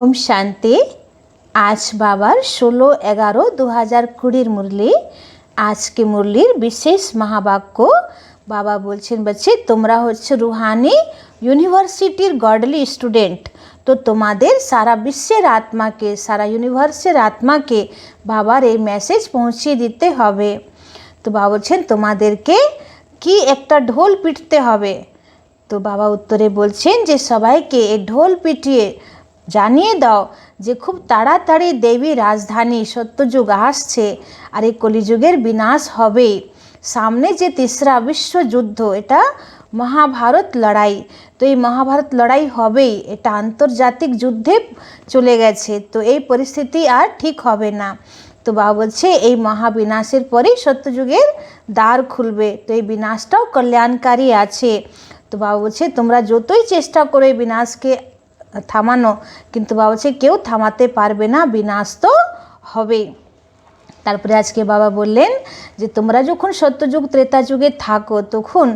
ओम शांति। आज बाबार 16/11/2020 मुरली। आज के मुरलीर विशेष महावाक्य बाबा बोलছেন बच्चे তোমরা হচ্ছে रूहानी यूनिवर्सिटीर गॉडली स्टूडेंट। तो তোমাদের सारा विश्वेर आत्मा के सारा यूनिवर्सेर आत्मा के बाबार এই মেসেজ পৌঁছে দিতে হবে। তো বাবা বলছেন তোমাদেরকে কি একটা ঢোল পিটতে হবে। তো বাবা উত্তরে বলছেন যে সবাইকে এই ঢোল পিটিয়ে জানিয়ে দাও যে খুব তাড়াতাড়ি দেবী রাজধানী সত্যযুগ আসছে আর এই কলিযুগের বিনাশ হবে। সামনে যে তিসরা বিশ্বযুদ্ধ এটা মহাভারত লড়াই, তো এই মহাভারত লড়াই হবেই, এটা আন্তর্জাতিক যুদ্ধে চলে গেছে। তো এই পরিস্থিতি আর ঠিক হবে না। তো বাবা বলছে এই মহাবিনাশের পরেই সত্যযুগের দ্বার খুলবে। তো এই বিনাশটাও কল্যাণকারী আছে। তো বাবা বলছে তোমরা যতই চেষ্টা করো এই বিনাশকে থামানো, কিন্তু বাবা বলছে কেউ থামাতে পারবে না, বিনাশ তো হবেই। তারপরে আজকে বাবা বললেন যে তোমরা যখন সত্যযুগ ত্রেতা যুগে থাকো তখন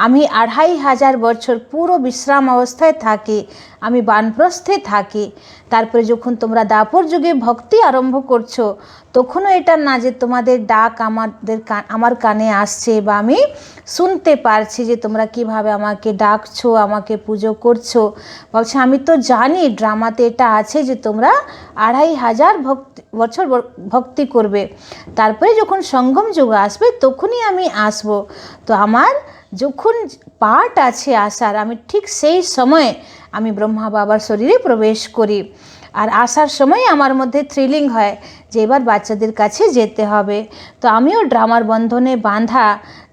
আমি 2500 বছর পুরো বিশ্রাম অবস্থায় থাকি, আমি বানপ্রস্থে থাকি। তারপরে যখন তোমরা দাপর যুগে ভক্তি আরম্ভ করছো তখনও এটা না যে তোমাদের ডাক আমার কানে আসছে বা আমি শুনতে পারছি যে তোমরা কিভাবে আমাকে ডাকছো, আমাকে পুজো করছো। বলছে আমি তো জানি ড্রামাতে এটা আছে যে তোমরা 2500 বছর ভক্তি করবে। তারপরে যখন সঙ্গম যুগ আসবে তখনই আমি আসব। তো আমার যখন পাঠ আছে আসার, আমি ঠিক সেই সময় আমি ব্রহ্মা বাবার শরীরে প্রবেশ করি। আর আসার সময় আমার মধ্যে থ্রিলিং হয় যে এবার বাচ্চাদের কাছে যেতে হবে। তো আমিও ড্রামার বন্ধনে বাঁধা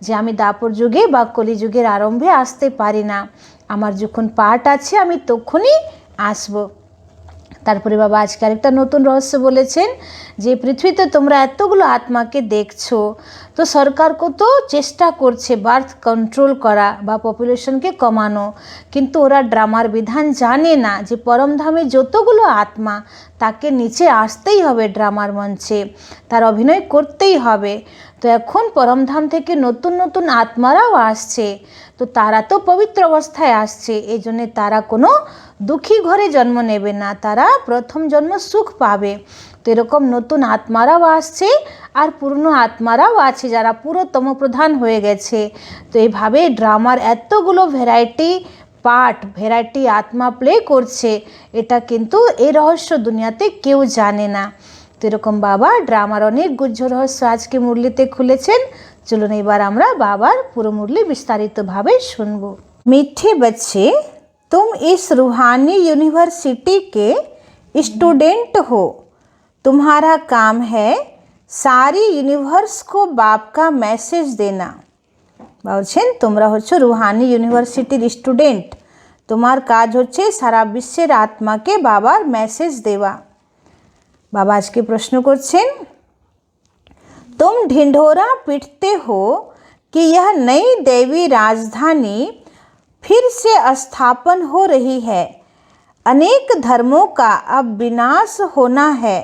যে আমি দাপর যুগে বা কলিযুগের আরম্ভে আসতে পারি না। আমার যখন পাঠ আছে আমি তখনই আসব। তারপরে বাবা আজকে আরেকটা নতুন রহস্য বলেছেন যে পৃথিবীতে তোমরা এতগুলো আত্মাকে দেখছো, তো সরকার কত চেষ্টা করছে বার্থ কন্ট্রোল করা বা পপুলেশনকে কমানো, কিন্তু ওরা ড্রামার বিধান জানে না যে পরমধামে যতগুলো আত্মা তাকে নিচে আসতেই হবে, ড্রামার মঞ্চে তার অভিনয় করতেই হবে। তো এখন পরমধাম থেকে নতুন নতুন আত্মারাও আসছে, তো তারা তো পবিত্র অবস্থায় আসছে, এই জন্যে তারা কোনো দুঃখী ঘরে জন্ম নেবে না, তারা প্রথম জন্ম সুখ পাবে। তো এরকম নতুন আত্মারাও আসছে আর পুরনো আত্মারাও আছে যারা পুরো তমপ্রধান হয়ে গেছে। তো এইভাবে ড্রামার এতগুলো ভ্যারাইটি আত্মা প্লে করছে, এটা কিন্তু এই রহস্য দুনিয়াতে কেউ জানে না। তো এরকম বাবা ড্রামার অনেক গুহ্য রহস্য আজকে মুরলিতে খুলেছেন। চলুন এবার আমরা বাবার পুরো মুরলি বিস্তারিতভাবে শুনব। মিঠে बच्चे, तुम इस रूहानी यूनिवर्सिटी के स्टूडेंट हो। तुम्हारा काम है सारी यूनिवर्स को बाप का मैसेज देना। বলছেন তোমরা হচ্ছে রুহানি ইউনিভার্সিটির স্টুডেন্ট, তোমার কাজ হচ্ছে সারা বিশ্বের আত্মাকে বাবার মেসেজ দেওয়া। বাবা আজকে প্রশ্ন করছেন, तुम ढिंढोरा पीटते हो कि यह नई देवी राजधानी फिर से स्थापन हो रही है, अनेक धर्मों का अब विनाश होना है।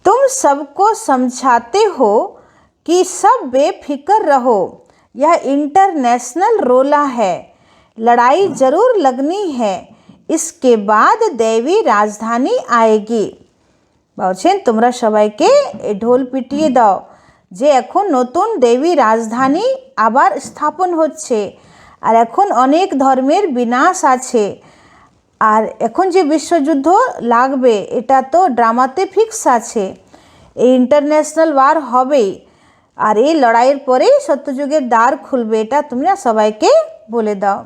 तुम सबको समझाते हो कि सब बेफिक्र रहो, यह इंटरनेशनल रोला है, लड़ाई जरूर लगनी है, इसके बाद देवी राजधानी आएगी। বলছেন তোমরা সবাইকে ঢোল পিটিয়ে দাও যে এখন নতুন দেবী রাজধানী আবার স্থাপন হচ্ছে আর এখন অনেক ধর্মের বিনাশ আছে আর এখন যে বিশ্বযুদ্ধ লাগবে এটা তো ড্রামাতে ফিক্স আছে, এই ইন্টারন্যাশনাল ওয়ার হবেই আর এই লড়াইয়ের পরেই সত্যযুগের দ্বার খুলবে, এটা তোমরা সবাইকে বলে দাও।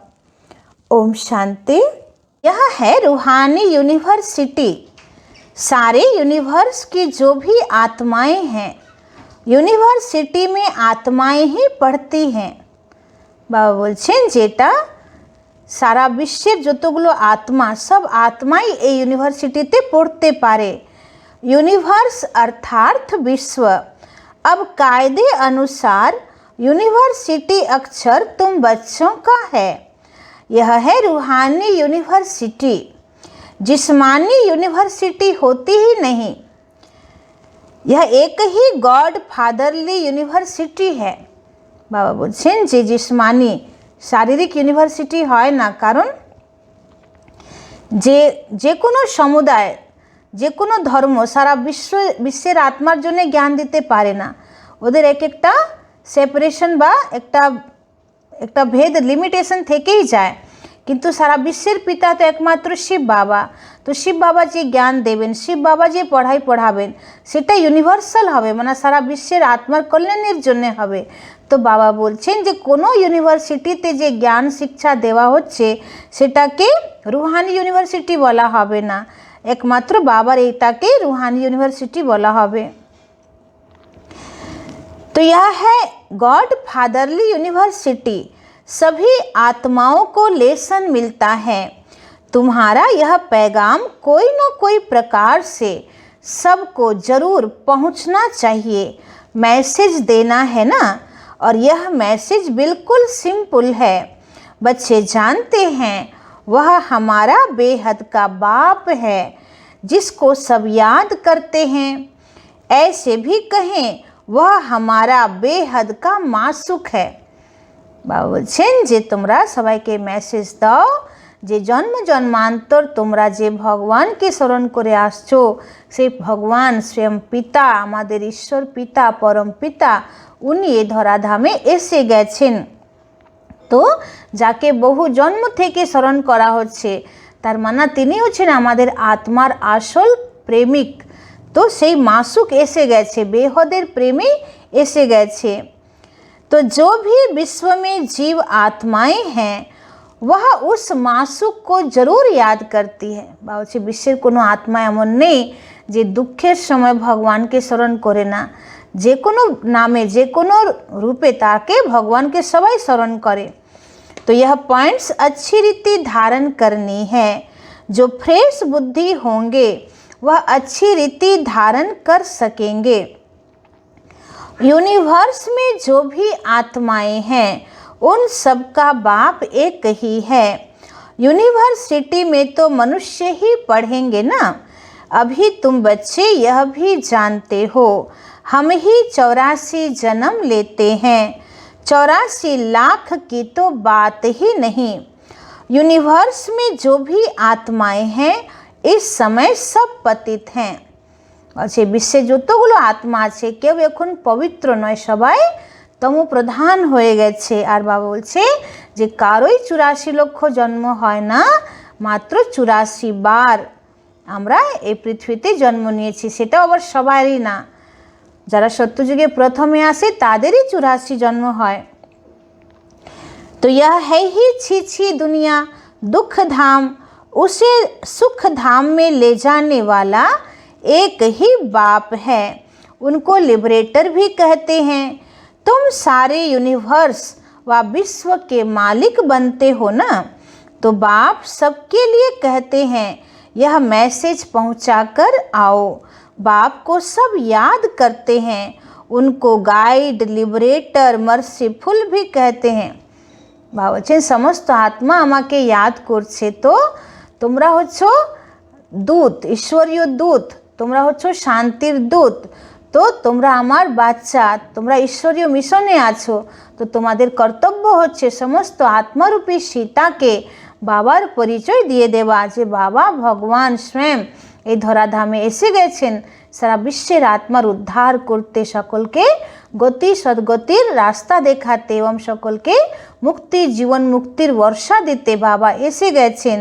ओम शांति। यह है रूहानी यूनिवर्सिटी। सारे यूनिवर्स की जो भी आत्माएं हैं, यूनिवर्सिटी में आत्माएं ही पढ़ती हैं। बाबा बोलছেন যেটা সারা বিশ্বের যতগুলো আত্মা সব আত্মাই এই ইউনিভার্সিটিতে পড়তে পারে। यूनिवर्स अर्थात विश्व। अब कायदे अनुसार यूनिवर्सिटी अक्षर तुम बच्चों का है। यह है रूहानी यूनिवर्सिटी। जिस्मानी यूनिवर्सिटी होती ही नहीं, यह एक ही गॉड फादरली यूनिवर्सिटी है। बाबा बोलছেন যে जिस्मानी शारीरिक यूनिवर्सिटी হয় না, কারণ যে কোনো সমুদায়, যে কোনো ধর্ম সারা বিশ্বের আত্মার জন্য জ্ঞান দিতে পারে না। ওদের একটা সেপারেশন বা একটা ভেদ, লিমিটেশন থেকেই যায়। কিন্তু সারা বিশ্বের পিতা তো একমাত্র শিব বাবা। তো শিব বাবা যে জ্ঞান দেবেন, শিব বাবা যে পড়াবেন, সেটা ইউনিভার্সাল হবে, মানে সারা বিশ্বের আত্মার কল্যাণের জন্য হবে। তো বাবা বলছেন যে কোনো ইউনিভার্সিটিতে যে জ্ঞান শিক্ষা দেওয়া হচ্ছে সেটাকে রুহানি ইউনিভার্সিটি বলা হবে না, একমাত্র বাবার এইটাকে रूहानी यूनिवर्सिटी बोला হবে। तो यह है गॉड फादरली यूनिवर्सिटी, सभी आत्माओं को लेसन मिलता है। तुम्हारा यह पैगाम कोई न कोई प्रकार से सबको जरूर पहुंचना चाहिए, मैसेज देना है ना। और यह मैसेज बिल्कुल सिंपल है। बच्चे जानते हैं वह हमारा बेहद का बाप है जिसको सब याद करते हैं। ऐसे भी कहें वह हमारा बेहद का मासुक है। बाबा बोलছেন যে তোমরা সবাইকে মেসেজ দাও যে জন্ম জন্মান্তর তোমরা যে ভগবানকে স্মরণ করে আসছো, সেই ভগবান স্বয়ং পিতা, আমাদের ঈশ্বর পিতা, পরম পিতা, উনি এই ধরাধামে এসে গেছেন। তো যাকে বহু জন্ম থেকে স্মরণ করা হচ্ছে, তার মানে তিনি হচ্ছেন আমাদের আত্মার আসল প্রেমিক। তো সেই মাসুক এসে গেছে, বেহদের প্রেমী এসে গেছে। तो जो भी विश्व में जीव आत्माएं हैं वह उस मासुक को जरूर याद करती है। बाबा विश्वेर कोनो आत्मा एमन नेই যে দুঃখের সময় ভগবানকে স্মরণ করে না। যে কোনো নামে, যে কোনো রূপে তাকে ভগবানকে সবাই স্মরণ করে। तो यह पॉइंट्स अच्छी रीति धारण करनी है। जो फ्रेश बुद्धि होंगे वह अच्छी रीति धारण कर सकेंगे। यूनिवर्स में जो भी आत्माएं हैं उन सब का बाप एक ही है। यूनिवर्सिटी में तो मनुष्य ही पढ़ेंगे ना। अभी तुम बच्चे यह भी जानते हो हम ही 84 जन्म लेते हैं। 84 लाख की तो बात ही नहीं। यूनिवर्स में जो भी आत्माएं हैं इस समय सब पतित हैं। আচ্ছা বিশ্বে যতগুলো আত্মা আছে কেউ এখন পবিত্র নয়, সবাই তমো প্রধান হয়ে গেছে। আর বাবা বলছে যে কারোই 84 লক্ষ জন্ম হয় না, মাত্র 84 বার আমরা এই পৃথিবীতে জন্ম নিয়েছি। সেটা আবার সবারই না, যারা সত্যযুগে প্রথমে আসে তাদেরই 84 জন্ম হয়। तो यह है ही छी छी दुनिया दुख धाम, उसे सुख धाम में ले जाने वाला एक ही बाप है। उनको लिबरेटर भी कहते हैं। तुम सारे यूनिवर्स व विश्व के मालिक बनते हो ना। तो बाप सबके लिए कहते हैं यह मैसेज पहुंचाकर आओ। बाप को सब याद करते हैं, उनको गाइड, लिबरेटर, मर्सीफुल भी कहते हैं। বাবা বলছেন সমস্ত আত্মা আমাকে ইয়াদ করছে। তো তোমরা হচ্ছো দূত, ঈশ্বরীয় দূত, তোমরা হচ্ছো শান্তির দূত। তো তোমরা আমার বাচ্চা, তোমরা ঈশ্বরীয় মিশনে আছো। তো তোমাদের কর্তব্য হচ্ছে সমস্ত আত্মারূপী সীতাকে বাবার পরিচয় দিয়ে দেওয়া, যে বাবা ভগবান স্বয়ং এই ধরাধামে এসে গেছেন সারা বিশ্বের আত্মার উদ্ধার করতে, সকলকে গতি সদ্গতির রাস্তা দেখাতে এবং সকলকে মুক্তি, জীবন মুক্তির বর্ষা দিতে বাবা এসে গেছেন।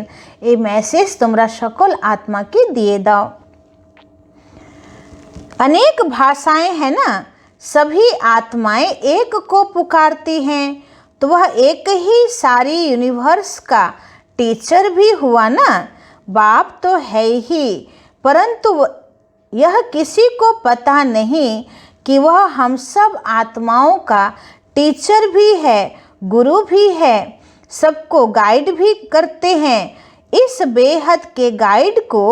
এই মেসেজ তোমরা সকল আত্মাকে দিয়ে দাও। अनेक भाषाएं हैं ना, सभी आत्माएं एक को पुकारती हैं। तो वह एक ही सारी यूनिवर्स का टीचर भी हुआ ना। बाप तो है ही, परंतु यह किसी को पता नहीं कि वह हम सब आत्माओं का टीचर भी है, गुरु भी है, सबको गाइड भी करते हैं। इस बेहद के गाइड को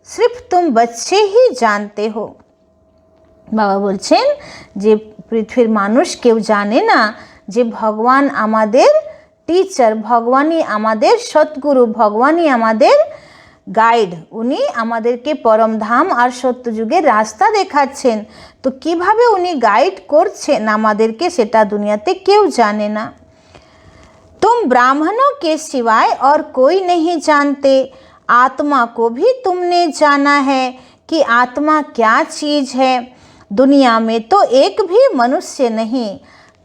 सिर्फ तुम बच्चे ही जानते हो। বাবা বলছেন যে পৃথিবীর মানুষ কেউ জানে না যে ভগবান আমাদের টিচার, ভগবানই আমাদের সদ্গুরু, ভগবানই আমাদের গাইড। উনি আমাদেরকে পরমধাম আর সত্যযুগের রাস্তা দেখাচ্ছেন। তো কিভাবে উনি গাইড করছেন আমাদেরকে সেটা দুনিয়াতে কেউ জানে না। तुम ब्राह्मणों के सिवाय और कोई नहीं जानते। आत्मा को भी तुमने जाना है कि आत्मा क्या चीज़ है। दुनिया में तो एक भी मनुष्य नहीं,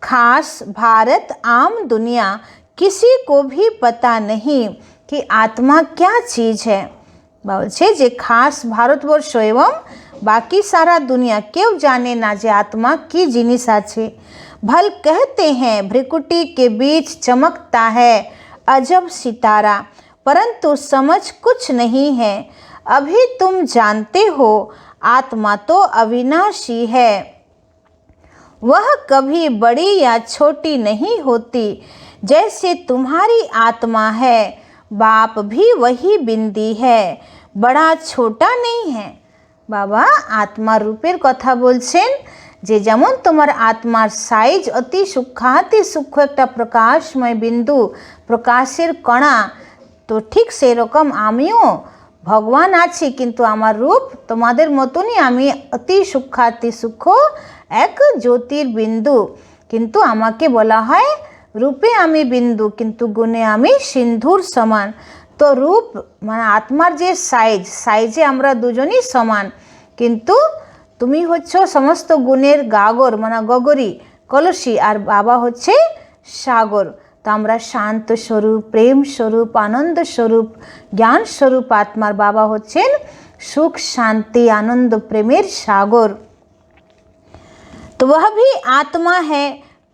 खास भारत आम दुनिया, किसी को भी पता नहीं कि आत्मा क्या चीज़ है। बोलছে যে খাস ভারতবর্ষ এবং बाकी सारा दुनिया क्यों जाने ना जे आत्मा की जिनिस आछे। भल कहते हैं भ्रिकुटी के बीच चमकता है अजब सितारा, परंतु समझ कुछ नहीं है। अभी तुम जानते हो आत्मा तो अविनाशी है, वह कभी बड़ी या छोटी नहीं होती। जैसे तुम्हारी आत्मा है, बाप भी वही बिंदी है, बड़ा छोटा नहीं है। बाबा आत्मा रूपेर कथा बोलছেন যে যেমন তোমার আত্মার সাইজ অতি সূক্ষ্মাতি সূক্ষ্ম একটা প্রকাশময় বিন্দু, প্রকাশের কণা, তো ঠিক সেই রকম আমিও ভগবান আছি, কিন্তু আমার রূপ তোমাদের মতনই, আমি অতি সূক্ষ্মাতি সূক্ষ্ম এক জ্যোতির বিন্দু, কিন্তু আমাকে বলা হয় রূপে আমি বিন্দু, কিন্তু গুণে আমি সিন্ধুর সমান। তো রূপ মানে আত্মার যে সাইজে আমরা দুজনই সমান, কিন্তু তুমি হচ্ছে সমস্ত গুণের গাগর মানে গগরী কলসি, আর বাবা হচ্ছে সাগর। তো আমরা শান্ত স্বরূপ, প্রেম স্বরূপ, আনন্দ স্বরূপ, জ্ঞান স্বরূপ আত্মার বাবা হচ্ছেন সুখ শান্তি आनंद प्रेमेर सागर। तो वह भी आत्मा है,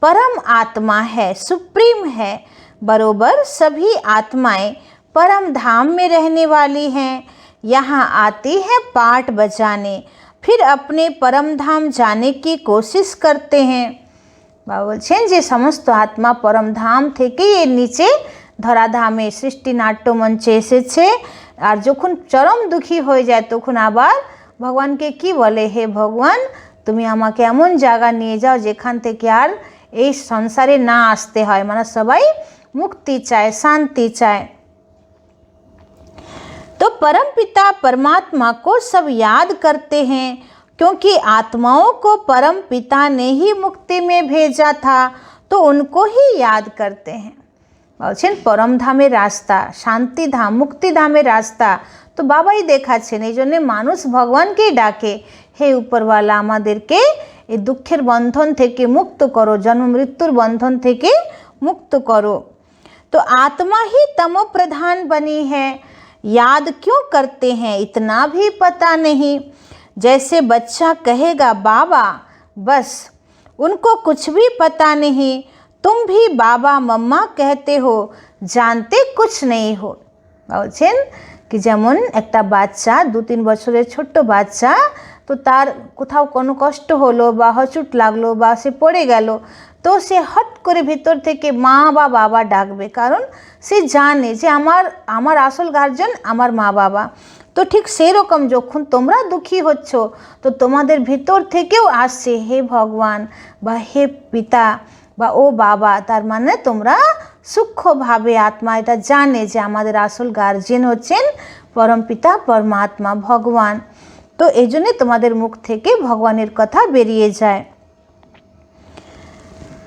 परम आत्मा है, सुप्रीम है। बरोबर सभी आत्माएं परम धाम में रहने वाली हैं, यहाँ आती है पाठ बजाने, फिर अपने परम धाम जाने की कोशिश करते हैं। बाबा बोलছেন যে সমস্ত আত্মা পরম ধাম থেকে এর নিচে ধরাধামে সৃষ্টি নাট্য মঞ্চে এসেছে, আর যখন চরম দুঃখী হয়ে যায় তখন আবার ভগবানকে কি বলে, হে ভগবান তুমি আমাকে এমন জায়গা নিয়ে যাও যেখান থেকে আর এই সংসারে না আসতে হয়, মানে সবাই মুক্তি চায়, শান্তি চায়। तो परम पिता परमात्मा को सब याद करते हैं, क्योंकि आत्माओं को परम पिता ने ही मुक्ति में भेजा था, तो उनको ही याद करते हैं। বলছেন পরম ধামের রাস্তা, শান্তি ধাম, মুক্তি ধামের রাস্তা তো বাবাই দেখাচ্ছেন, এই জন্যে মানুষ ভগবানকেই ডাকে, হে উপরওয়ালা আমাদেরকে এই দুঃখের বন্ধন থেকে মুক্ত করো, জন্ম মৃত্যুর বন্ধন থেকে মুক্ত করো। तो आत्मा ही तमो प्रधान बनी है, याद क्यों करते हैं इतना भी पता नहीं। जैसे बच्चा कहेगा बाबा, बस उनको कुछ भी पता नहीं। तुम भी बाबा मम्मा कहते हो, जानते कुछ नहीं हो। বলছেন কি যেমন একটা বাচ্চা 2-3 বছরের ছোট্ট বাচ্চা, তো তার কোথাও কোনো কষ্ট হলো বা হচুট লাগলো বা সে পড়ে গেল, তো সে হট করে ভিতর থেকে মা বা বাবা ডাকবে, কারণ সে জানে যে আমার আসল গার্জিয়ান আমার মা বাবা। তো ঠিক সেই রকম যখন তোমরা দুঃখী হচ্ছ, তো তোমাদের ভিতর থেকেও আসছে হে ভগবান বা হে পিতা বা ও বাবা, তার মানে তোমরা সূক্ষ্মভাবে আত্মা এটা জানে যে আমাদের আসল গার্জিয়ান হচ্ছেন পরম পিতা পরমাত্মা ভগবান। তো এই জন্যে তোমাদের মুখ থেকে ভগবানের কথা বেরিয়ে যায়।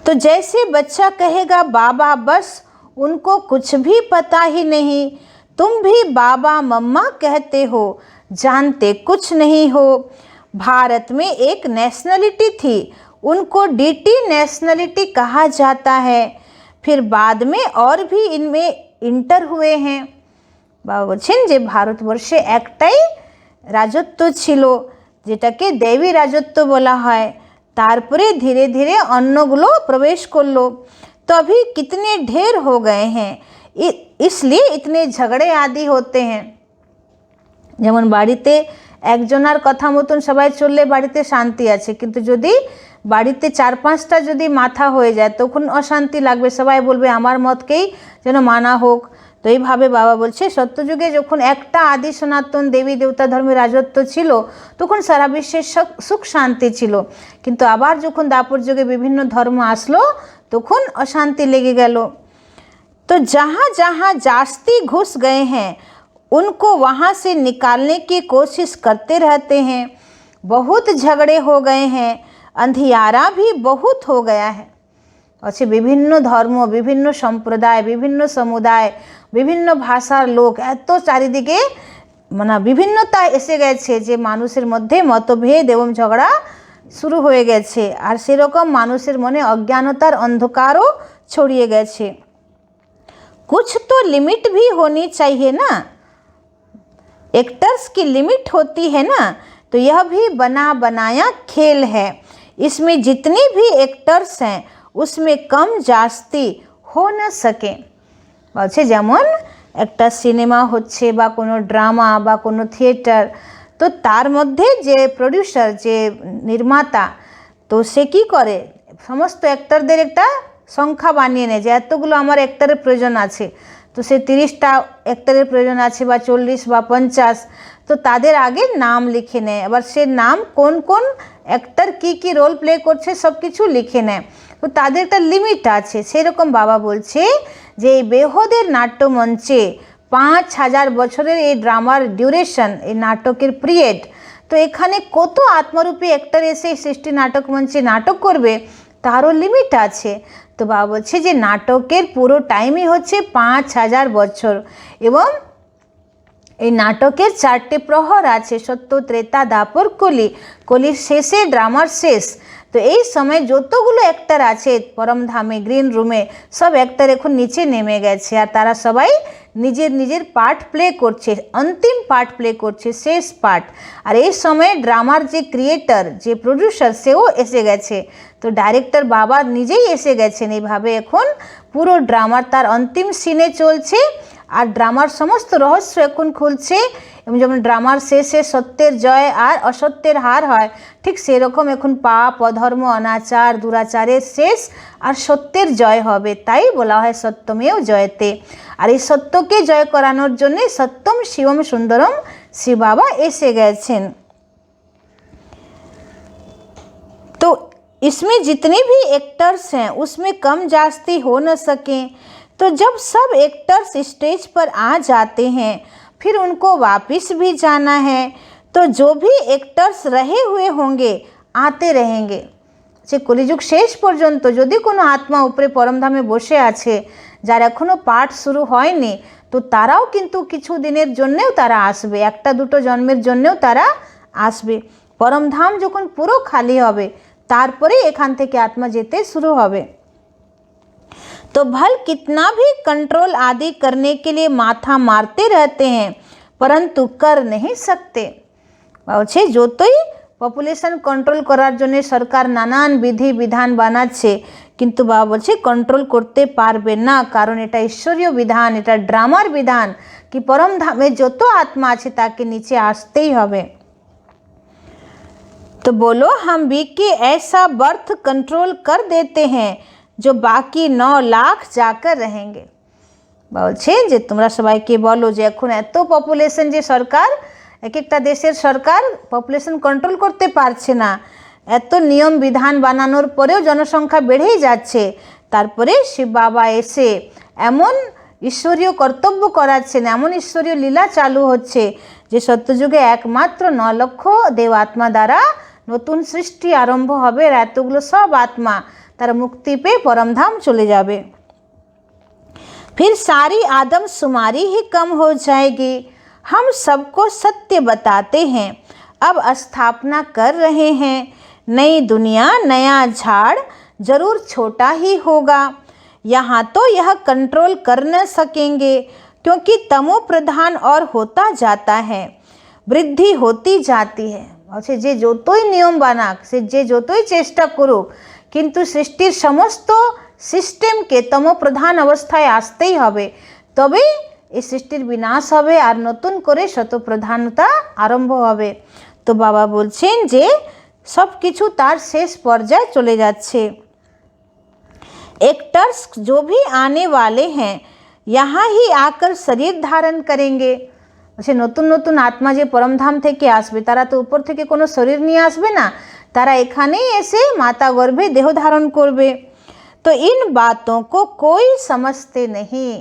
तो जैसे बच्चा कहेगा बाबा, बस उनको कुछ भी पता ही नहीं। तुम भी बाबा मम्मा कहते हो, जानते कुछ नहीं हो। भारत में एक नेशनलिटी थी, उनको डीटी नेशनलिटी कहा जाता है, फिर बाद में और भी इनमें इंटर हुए हैं। बाबा বলছেন যে ভারতবর্ষে একটাই রাজত্ব ছিল যেটাকে দেবী রাজত্ব বলা হয়, तारपरे धीरे धीरे अन्नगुलो प्रवेश कर लो, तो अभी कितने ढेर हो गए हैं, इसलिए इतने झगड़े आदि होते हैं। যেমন বাড়িতে একজনের কথা মতন সবাই চললে বাড়িতে শান্তি আছে, কিন্তু যদি বাড়িতে 4-5টা যদি মাথা হয়ে যায় তখন অশান্তি লাগবে, সবাই বলবে আমার মতকেই যেন মানা হোক। তো এইভাবে বাবা বলছে সত্যযুগে যখন একটা আদি সনাতন দেবী দেবতা ধর্মের রাজত্ব ছিল তখন সারা বিশ্বের সুখ শান্তি ছিল, কিন্তু আবার যখন দাপর যুগে বিভিন্ন ধর্ম আসলো তখন অশান্তি লেগে গেল। तो जहाँ जहाँ जास्ती घुस गए हैं उनको वहाँ से निकालने की कोशिश करते रहते हैं। बहुत झगड़े हो गए हैं, अंधियारा भी बहुत हो गया है। अच्छे विभिन्न धर्म, विभिन्न संप्रदाय, विभिन्न समुदाय, বিভিন্ন ভাষার লোক, এত চারিদিকে মানে বিভিন্নতা এসে গেছে যে মানুষের মধ্যে মতভেদ এবং ঝগড়া শুরু হয়ে গেছে। আর সেরকম মানুষের মনে অজ্ঞানতার অন্ধকারও ছড়িয়ে গেছে। कुछ तो लिमिट भी होनी चाहिए ना, एक्टर्स की लिमिट होती है ना, तो यह भी बना बनाया खेल है। इसमें जितने भी एक्टर्स हैं उसमें कम जास्ती हो न सके। বলছে যেমন একটা সিনেমা হচ্ছে বা কোনো ড্রামা বা কোনো থিয়েটার, তো তার মধ্যে যে প্রডিউসার, যে নির্মাতা, তো সে কী করে সমস্ত অ্যাক্টরদের একটা সংখ্যা বানিয়ে নেয় যে এতগুলো আমার অ্যাক্টরের প্রয়োজন আছে, তো সে 30টা অ্যাক্টরের প্রয়োজন আছে বা 40 বা 50, তো তাদের আগে নাম লিখে নেয়। আবার সে নাম কোন কোন অ্যাক্টর কী কী রোল প্লে করছে সব কিছু লিখে নেয়, তো তাদের একটা লিমিট আছে। সেরকম বাবা বলছে যে এই বেহদের নাট্যমঞ্চে 5000 বছরের এই ড্রামার ডিউরেশন, এই নাটকের পিরিয়ড, তো এখানে কত আত্মরূপী অ্যাক্টর এসে সৃষ্টি নাটক মঞ্চে নাটক করবে তারও লিমিট আছে। তো বাবা বলছে যে নাটকের পুরো টাইমই হচ্ছে 5000 বছর, এবং এই নাটকের 4টে প্রহর আছে, সত্য, ত্রেতা, দাপর, কলি। কলির শেষে ড্রামার শেষ। তো এই সময় যতগুলো অ্যাক্টর আছে পরমধামে, গ্রিন রুমে, সব অ্যাক্টর এখন নিচে নেমে গেছে আর তারা সবাই নিজের নিজের পার্ট প্লে করছে, অন্তিম পার্ট প্লে করছে, শেষ পার্ট। আর এই সময় ড্রামার যে ক্রিয়েটর, যে প্রডিউসার, সেও এসে গেছে। তো ডাইরেক্টর বাবা নিজেই এসে গেছেন। এইভাবে এখন পুরো ড্রামার তার অন্তিম সিনে চলছে আর ড্রামার সমস্ত রহস্য এখন খুলছে। এবং যেমন ড্রামার শেষে সত্যের জয় আর অসত্যের হার হয়, ঠিক সেরকম এখন পাপ, অধর্ম, অনাচার, দুরাচারের শেষ আর সত্যের জয় হবে। তাই বলা হয় সত্যমেও জয়তে। আর এই সত্যকে জয় করানোর জন্যে সত্যম শিবম সুন্দরম শিব বাবা এসে গেছেন। तो इसमें जितने भी एक्टर्स हैं उसमें कम जास्ती हो न सकें। तो जब सब एक्टर्स स्टेज पर आ जाते हैं फिर उनको वापस भी जाना है, तो जो भी एक्टर्स रहे हुए होंगे आते रहेंगे। সে কলিযুগ শেষ পর্যন্ত যদি কোনো আত্মা উপরে পরমধামে বসে আছে যার এখনও পাঠ শুরু হয়নি, তো তারাও কিন্তু কিছু দিনের জন্যেও তারা আসবে, 1-2 জন্মের জন্যেও তারা আসবে। পরমধাম যখন পুরো খালি হবে তারপরে এখান থেকে আত্মা যেতে শুরু হবে। तो भल कितना भी कंट्रोल आदि करने के लिए माथा मारते रहते हैं परंतु कर नहीं सकते। বলছে যতই পপুলেশন কন্ট্রোল করার জন্য সরকার নানান বিধি বিধান বানাচ্ছে, কিন্তু বাবা বলছে কন্ট্রোল করতে পারবে না, কারণ এটা ঈশ্বরীয় বিধান, এটা ড্রামার বিধান কি পরমধামে যত আত্মা আছে তাকে নিচে আসতেই হবে। तो बोलो हम भी कि ऐसा बर्थ कंट्रोल कर देते हैं जो बाकी 9 लाख जाकर रहेंगे। বলছে যে তোমরা সবাইকে বলো যে এখন এত পপুলেশন, যে সরকার, এক একটা দেশের সরকার পপুলেশন কন্ট্রোল করতে পারছে না, এত নিয়ম বিধান বানানোর পরেও জনসংখ্যা বেড়েই যাচ্ছে, তারপরে শিব বাবা এসে এমন ঈশ্বরীয় কর্তব্য করাচ্ছেন, এমন ঈশ্বরীয় লীলা চালু হচ্ছে যে সত্যযুগে একমাত্র 9 লক্ষ দেব আত্মা দ্বারা নতুন সৃষ্টি আরম্ভ হবে। আর এতগুলো সব আত্মা তারা মুক্তি পেয়ে পরমধাম চলে যাবে। फिर सारी आदमशुमारी ही कम हो जाएगी। हम सबको सत्य बताते हैं, अब स्थापना कर रहे हैं नई दुनिया, नया झाड़ जरूर छोटा ही होगा। यहाँ तो यह कंट्रोल कर न सकेंगे क्योंकि तमो प्रधान और होता जाता है, वृद्धि होती जाती है। বলছে যে যতই নিয়ম বানাক, সে যে যতই চেষ্টা করুক, কিন্তু সৃষ্টির সমস্ত সিস্টেমকে তমপ্রধান অবস্থায় আসতেই হবে, তবেই এই সৃষ্টির বিনাশ হবে আর নতুন করে শতপ্রধানতা আরম্ভ হবে। তো বাবা বলছেন যে সব কিছু তার শেষ পর্যায়ে চলে যাচ্ছে। एक्टर्स जो भी आने वाले हैं यहाँ ही आकर शरीर धारण करेंगे। সে নতুন নতুন আত্মা যে পরমধাম থেকে আসবে তারা তো উপর থেকে কোনো শরীর নিয়ে আসবে না, তারা এখানেই এসে মাতা গর্ভে দেহ ধারণ করবে। তো इन बातों को कोई समझते नहीं।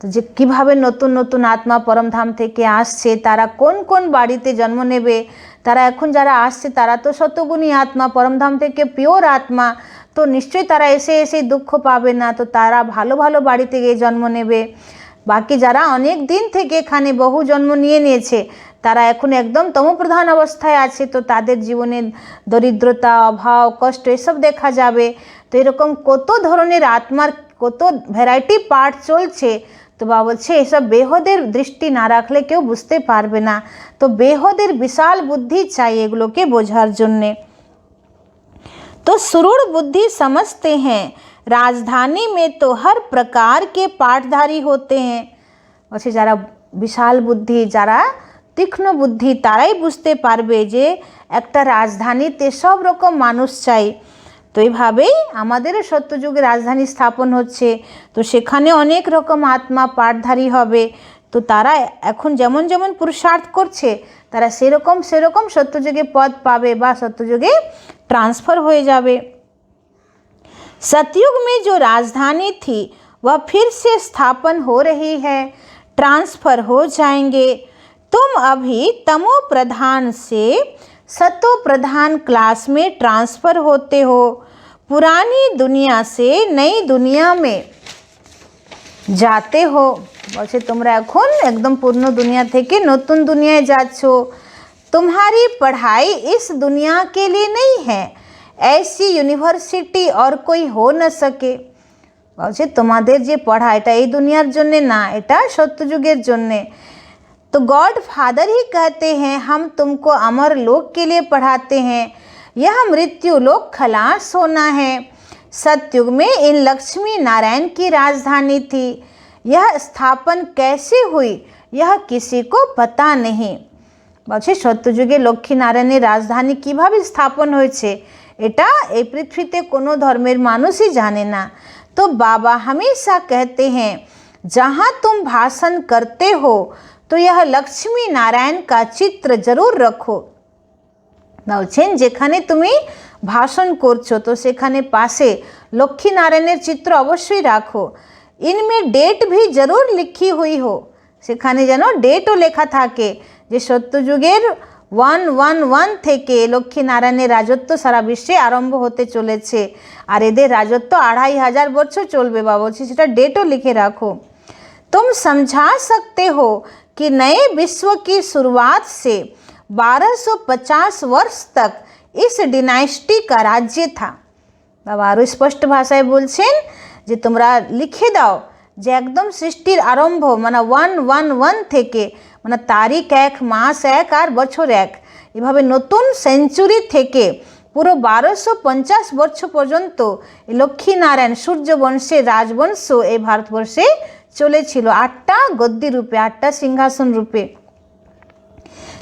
তো যে কীভাবে নতুন নতুন আত্মা পরমধাম থেকে আসছে, তারা কোন কোন বাড়িতে জন্ম নেবে, তারা এখন যারা আসছে তারা তো শতগুণী আত্মা, পরমধাম থেকে পিওর আত্মা, তো নিশ্চয়ই তারা এসে এসে দুঃখ পাবে না, তো তারা ভালো ভালো বাড়িতে গিয়ে জন্ম নেবে। বাকি যারা অনেক দিন থেকে এখানে বহু জন্ম নিয়ে নিয়েছে তারা এখন একদম তমপ্রধান অবস্থায় আছে, তো তাদের জীবনে দরিদ্রতা, অভাব, কষ্ট এসব দেখা যাবে। তো এরকম কত ধরনের আত্মার কত ভ্যারাইটি পার্ট চলছে। তো বাবা বলছে এসব বেহদের দৃষ্টি না রাখলে কেউ বুঝতে পারবে না। তো বেহদের বিশাল বুদ্ধি চাই এগুলোকে বোঝার জন্যে। तो सुरूढ़ बुद्धि समझते हैं राजधानी में तो हर प्रकार के पाठधारी होते हैं। বলছে যারা বিশাল বুদ্ধি, যারা তীক্ষ্ণ বুদ্ধি তারাই বুঝতে পারবে যে একটা রাজধানীতে সব রকম মানুষ চাই। তো এইভাবেই আমাদেরও সত্যযুগে রাজধানী স্থাপন হচ্ছে। তো সেখানে অনেক রকম আত্মা পাঠধারী হবে। তো তারা এখন যেমন যেমন পুরুষার্থ করছে তারা সেরকম সেরকম সত্যযুগে পদ পাবে বা সত্যযুগে ट्रांसफ़र हो जावे। सतयुग में जो राजधानी थी वह फिर से स्थापन हो रही है, ट्रांसफ़र हो जाएंगे। तुम अभी तमो प्रधान से सतो प्रधान क्लास में ट्रांसफ़र होते हो। पुरानी दुनिया से नई दुनिया में जाते हो। বলছে তোমরা এখন একদম পূর্ণ দুনিয়া থেকে নতুন দুনিয়ায় যাচ্ছ। तुम्हारी पढ़ाई इस दुनिया के लिए नहीं है, ऐसी यूनिवर्सिटी और कोई हो न सके। বলছে তোমাদের যে পড়া এটা এই দুনিয়ার জন্যে না, এটা সত্যযুগের জন্যে। तो गॉड फादर ही कहते हैं हम तुमको अमर लोक के लिए पढ़ाते हैं, यह मृत्यु लोक खलास होना है। सतयुग में इन लक्ष्मी नारायण की राजधानी थी, यह स्थापन कैसे हुई यह किसी को पता नहीं। বলছে সত্যযুগে লক্ষ্মী নারায়ণের রাজধানী কিভাবে স্থাপন হয়েছে এটা এই পৃথিবীতে কোনো ধর্মের মানুষই জানে না। तो बाबा हमेशा कहते हैं जहाँ तुम भाषण करते हो तो यह लक्ष्मी नारायण का चित्र जरूर रखो। বলছেন যেখানে তুমি ভাষণ করছো তো সেখানে পাশে লক্ষ্মী নারায়ণের চিত্র অবশ্যই রাখো। इनमें डेट भी जरूर लिखी हुई हो, সেখানে যেন ডেটও লেখা থাকে যে সত্যযুগের 111 থেকে লক্ষ্মী নারায়ণের রাজত্ব সারা বিশ্বে আরম্ভ হতে চলেছে আর এদের রাজত্ব 2500 বছর চলবে। বা বলছি সেটা ডেটও লিখে রাখো। तुम समझा सकते हो कि नए विश्व की शुरुआत से 1250 वर्ष तक इस डिनाइस्टी का राज्य था। বাবা আরও স্পষ্ট ভাষায় বলছেন যে তোমরা লিখে দাও যে একদম সৃষ্টির আরম্ভ মানে 111 থেকে মানে তারিখ এক, মাস এক আর বছর এক, এভাবে নতুন সেঞ্চুরি থেকে পুরো 1250 বছর পর্যন্ত লক্ষ্মীনারায়ণ সূর্যবংশের রাজবংশ এই ভারতবর্ষে চলেছিল 8টা গদ্দি রূপে, 8টা সিংহাসন রূপে।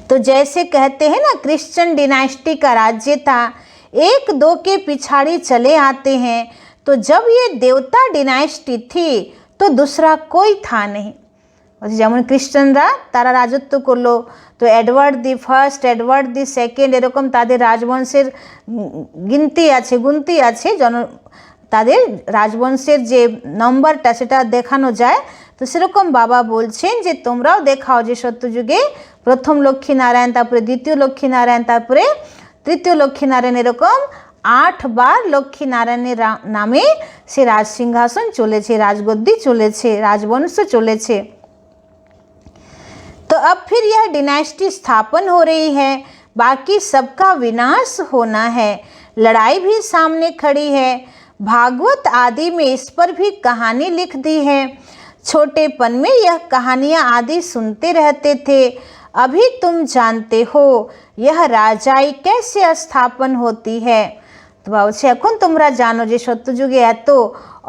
तो जैसे कहते हैं ना क्रिश्चियन डिनाइस्टी का राज्य था, एक दो के पिछाड़ी चले आते हैं। तो जब ये देवता डिनाइस्टी थी तो दूसरा कोई था नहीं। যেমন খ্রিস্টানরা তারা রাজত্ব করলো, তো Edward the first, Edward the second এরকম তাদের রাজবংশের গুনতি আছে তাদের রাজবংশের যে নম্বরটা সেটা দেখানো যায়। তো সেরকম বাবা বলছেন যে তোমরাও দেখাও যে সত্যযুগে প্রথম লক্ষ্মীনারায়ণ, তারপরে দ্বিতীয় লক্ষ্মীনারায়ণ, তারপরে তৃতীয় লক্ষ্মীনারায়ণ, এরকম 8 বার লক্ষ্মীনারায়ণের নামে সে রাজ সিংহাসন চলেছে, রাজগদ্দি চলেছে, রাজবংশ চলেছে। तो अब फिर यह डिनाइस्टी स्थापन हो रही है, बाकी सबका विनाश होना है, लड़ाई भी सामने खड़ी है। भागवत आदि में इस पर भी कहानी लिख दी है। छोटेपन में यह कहानियाँ आदि सुनते रहते थे। अभी तुम जानते हो यह राजाई कैसे स्थापन होती है। तो বলছে এখন তোমরা জানো যে সত্যযুগে এত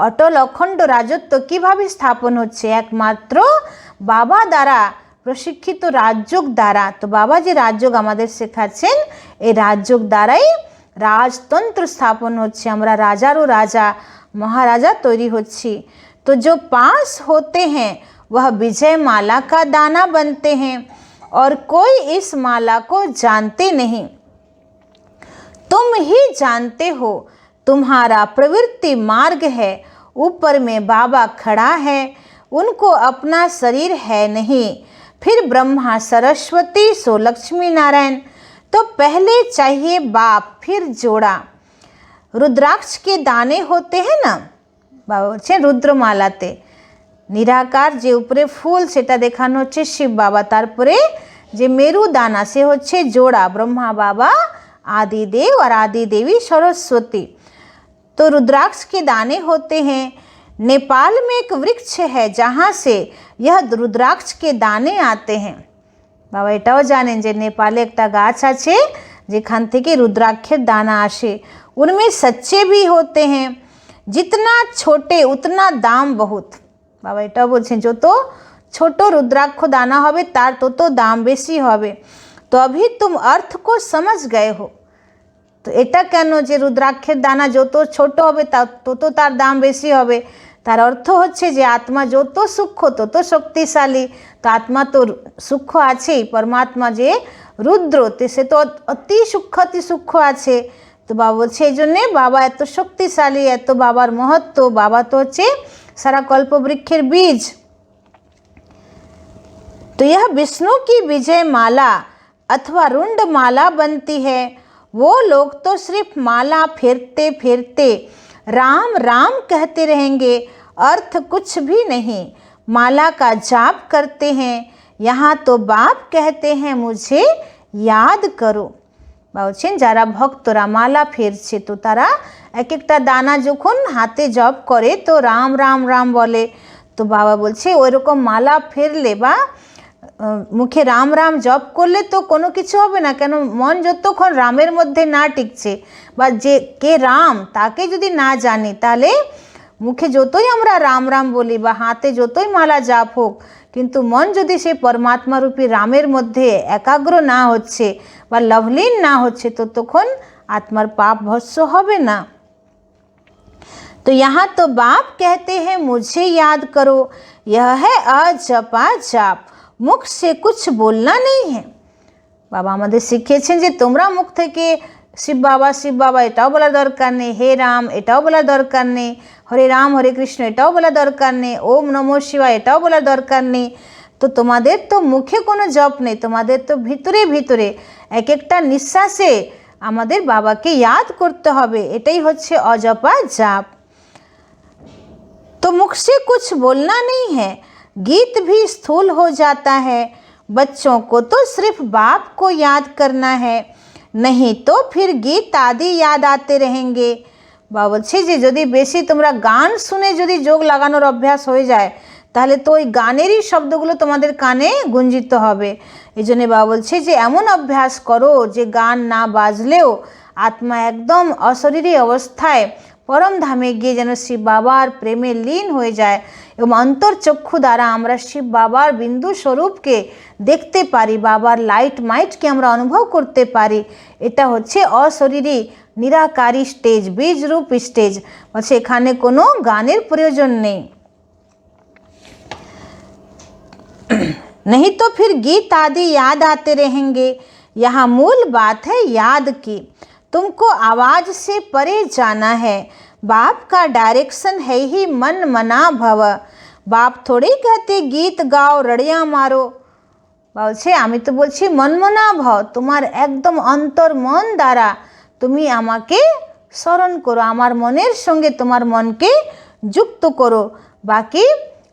অটল অখণ্ড রাজত্ব কিভাবে স্থাপন হচ্ছে, একমাত্র বাবা দ্বারা প্রশিক্ষিত রাজযোগ দ্বারা। তো বাবা যে রাজযোগ আমাদের শেখাচ্ছেন এই রাজযোগ দ্বারাই রাজতন্ত্র স্থাপন হচ্ছে, আমরা রাজারও রাজা মহারাজা তৈরি হচ্ছি। तो जो पास होते हैं वह विजय माला का दाना बनते हैं और कोई इस माला को जानते नहीं। तुम ही जानते हो, तुम्हारा प्रवृत्ति मार्ग है, ऊपर में बाबा खड़ा है, उनको अपना शरीर है नहीं। फिर ब्रह्मा सरस्वती सो लक्ष्मी नारायण। तो पहले चाहिए बाप फिर जोड़ा। रुद्राक्ष के दाने होते हैं ना, बाबा বলছেন রুদ্রমালাতে নিরাকার যে উপরে ফুল সেটা দেখানো হচ্ছে শিব বাবা, তারপরে যে মেরু দানা সে হচ্ছে जोड़ा ब्रह्मा बाबा, आदिदेव और आदि देवी सरस्वती। तो रुद्राक्ष के दाने होते हैं। नेपाल में एक वृक्ष है जहाँ से यह रुद्राक्ष के दाने आते हैं। बाबा एटाओ जानें जे नेपाले एक गाछ आछे जेखान थेके रुद्राक्षेर दाना आसे, उनमें सच्चे भी होते हैं। जितना छोटे उतना दाम बहुत। बाबा एटाओ बोलছেন যত ছোট रुद्राक्ष दाना होबे तार तत दाम बेशी होबे। तो अभी तुम अर्थ को समझ गए हो। तो এটা কেন যে রুদ্রাক্ষের দানা যত ছোট হবে তত তার দাম বেশি হবে, তার অর্থ হচ্ছে যে আত্মা যত সূক্ষ্ম তত শক্তিশালী। তো আত্মা তো সূক্ষ্ম আছেই, পরমাত্মা যে রুদ্র সে তো অতি সূক্ষ্ম আছে। তো বাবা বলছে এই জন্যে বাবা এত শক্তিশালী, এত বাবার মহত্ব। বাবা তো হচ্ছে সারা কল্পবৃক্ষের বীজ। तो यह विष्णु की विजय माला अथवा रुंड माला बनती है। वो लोग तो सिर्फ माला फेरते फेरते राम राम कहते रहेंगे, अर्थ कुछ भी नहीं। माला का जाप करते हैं। यहाँ तो बाप कहते हैं मुझे याद करो। বলছেন যারা ভক্তরা মালা ফেরছে তো তারা এক একটা দানা যখন হাতে জপ করে তো রাম রাম রাম বলে। তো বাবা বলছে ওই রকম মালা ফেরলে বা মুখে রাম রাম জপ করলে তো কোনো কিছু হবে না। কেন মন যতক্ষণ রামের মধ্যে না টিকছে বা যে কে রাম তাকে যদি না জানি তাহলে মুখে যতই আমরা রাম রাম বলি বা হাতে যতই মালা জাপ হোক, কিন্তু মন যদি সে পরমাত্মা রূপী রামের মধ্যে একাগ্র না হচ্ছে বা লভলীন না হচ্ছে তো তখন আত্মার পাপ ভস্ম হবে না। तो यहाँ तो बाप कहते हैं मुझे याद करो। यह है अजपा जाप, मुख से कुछ बोलना नहीं है। बाबा আমাদের শিখিয়েছেন যে তোমরা মুখ থেকে শিব বাবা এটাও বলার দরকার নেই, হে রাম এটাও বলার দরকার নেই, হরে রাম হরে কৃষ্ণ এটাও বলার দরকার নেই, ওম নমঃ শিবায় এটাও বলার দরকার নেই। তো তোমাদের তো মুখে কোনো জপ নেই, তোমাদের তো ভিতরে ভিতরে এক একটা নিঃশ্বাসে আমাদের বাবাকে याद করতে হবে। এটাই হচ্ছে অজপা জাপ। तो मुख से कुछ बोलना नहीं है, गीत भी स्थूल हो जाता है। बच्चों को तो सिर्फ बाप को याद करना है, नहीं तो फिर गीत आदि याद आते रहेंगे। বাবা বলছে যে যদি বেশি তোমরা গান শুনে যদি যোগ লাগানোর অভ্যাস হয়ে যায় তাহলে তো ওই গানেরই শব্দগুলো তোমাদের কানে গুঞ্জিত হবে। এই জন্যে বাবা বলছে যে এমন অভ্যাস করো যে গান না বাজলেও আত্মা একদম অশরীরী অবস্থায় পরম ধামে গিয়ে যেন শিব বাবার প্রেমে লীন হয়ে যায় এবং অন্তর্চক্ষু দ্বারা আমরা শিব বাবার বিন্দু স্বরূপকে দেখতে পারি, বাবার লাইট মাইটকে আমরা অনুভব করতে পারি। এটা হচ্ছে অশরীরী নিরাকারী স্টেজ, বীজরূপ স্টেজ। বলছে এখানে কোনো গানের প্রয়োজন নেই। नहीं तो फिर गीत आदि याद आते रहेंगे। यहाँ मूल बात है याद की। तुमको आवाज़ से परे जाना है। बाप का डायरेक्शन है ही मन मना भव। बाप थोड़ी कहते गीत गाओ रड़िया मारो। বলছে আমি তো বলছি মনমনা ভব, তোমার একদম অন্তর মন দ্বারা তুমি আমাকে স্মরণ করো, আমার মনের সঙ্গে তোমার মনকে যুক্ত করো। বাকি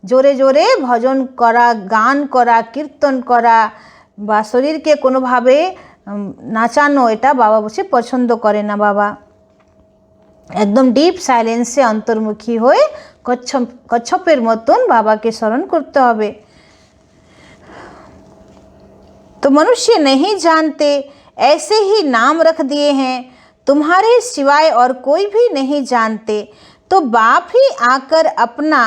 জোরে জোরে ভজন করা, গান করা, কীর্তন করা বা শরীরকে কোনোভাবে নাচানো এটা বাবা বসে পছন্দ করে না। বাবা একদম ডিপ সাইলেন্সে অন্তর্মুখী হয়ে কচ্ছপের মতন বাবাকে স্মরণ করতে হবে। तो मनुष्य नहीं जानते, ऐसे ही नाम रख दिए हैं, तुम्हारे सिवाय और कोई भी नहीं जानते। तो बाप ही आकर अपना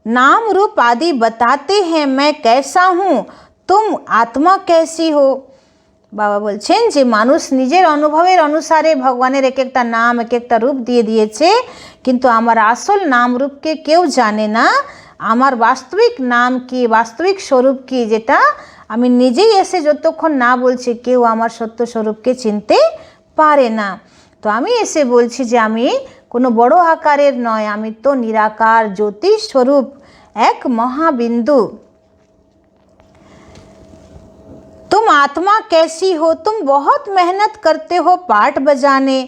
नाम रूप आदि बताते हैं, मैं कैसा हूँ, तुम आत्मा कैसी हो। বাবা বলছেন যে মানুষ নিজের অনুভবের অনুসারে ভগবানের এক একটা নাম এক একটা রূপ দিয়ে দিয়েছে, কিন্তু আমার আসল নাম রূপকে কেউ জানে না। আমার বাস্তবিক নাম কি, বাস্তবিক স্বরূপ কি, যেটা আমি নিজেই এসে যতক্ষণ না বলছি কেউ আমার সত্য স্বরূপকে চিনতে পারে না। তো আমি এসে বলছি যে আমি কোনো বড় আকারের নয়, আমি তো নিরাকার জ্যোতি স্বরূপ এক মহাবিন্দু। तुम आत्मा कैसी हो, तुम बहुत मेहनत करते हो पाठ बजाने,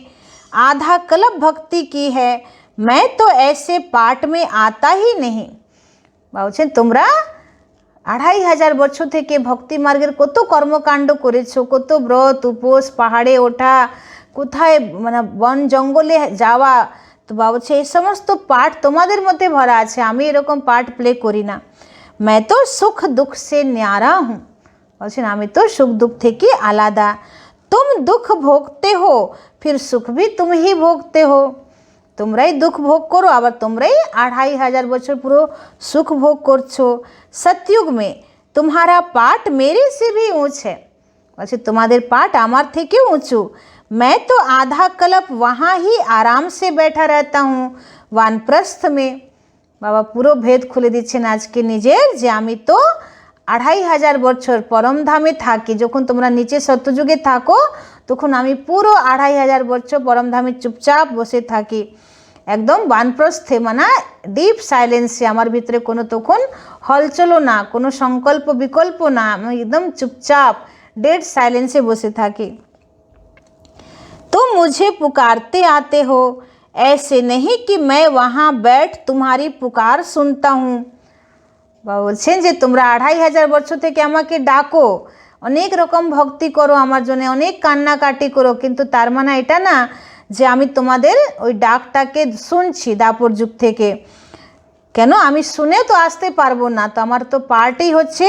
आधा कल्प भक्ति की है, मैं तो ऐसे पाठ में आता ही नहीं। বলছেন তোমরা 2500 বছর থেকে ভক্তি মার্গের কত কর্মকাণ্ড করেছো, কত ব্রত উপোস, পাহাড়ে ওঠা, কোথায় মানে বন জঙ্গলে যাওয়া। তো বাবা বলছে এই সমস্ত পার্ট তোমাদের মধ্যে ভরা আছে, আমি এরকম পার্ট প্লে করি না। मैं तो सुख दुख से न्यारा हूँ, বলছেন আমি তো সুখ দুঃখ থেকে আলাদা। तुम दुख भोगते हो फिर सुख भी तुम ही भोगते हो, তোমরাই দুঃখ ভোগ করো আবার তোমরাই 2500 বছর পুরো সুখ ভোগ করছো। सतयुग में तुम्हारा पाठ मेरे से भी ऊंच है, বলছে তোমাদের পাঠ আমার থেকেও উঁচু। मैं तो आधा कल्प वहाँ ही आराम से बैठा रहता हूँ वानप्रस्थ में। বাবা পুরো ভেদ খুলে দিচ্ছেন আজকে নিজের, যে আমি তো 2500 বছর পরমধামে থাকি। যখন তোমরা নিচে সত্যযুগে থাকো তখন আমি পুরো 2500 বছর পরমধামে চুপচাপ বসে থাকি, একদম বানপ্রস্থে, মানে ডিপ সাইলেন্সে। আমার ভিতরে কোনো তখন হলচলও না, কোনো সংকল্প বিকল্প না, আমি একদম চুপচাপ डेड साइलेंसे বসে থাকি। तुम मुझे पुकारते आते हो, ऐसे नहीं कि मैं वहाँ बैठ तुम्हारी पुकार सुनता हूँ। বাবা বলছেন যে তোমরা 2500 বছর থেকে আমাকে ডাকো, অনেক রকম ভক্তি করো আমার জন্য, অনেক কান্নাকাটি করো, কিন্তু তার মানে এটা না যে আমি তোমাদের ওই ডাকটাকে শুনছি দাপর যুগ থেকে। কেন আমি শুনে তো আসতে পারবো না, তো আমার তো পার্টই হচ্ছে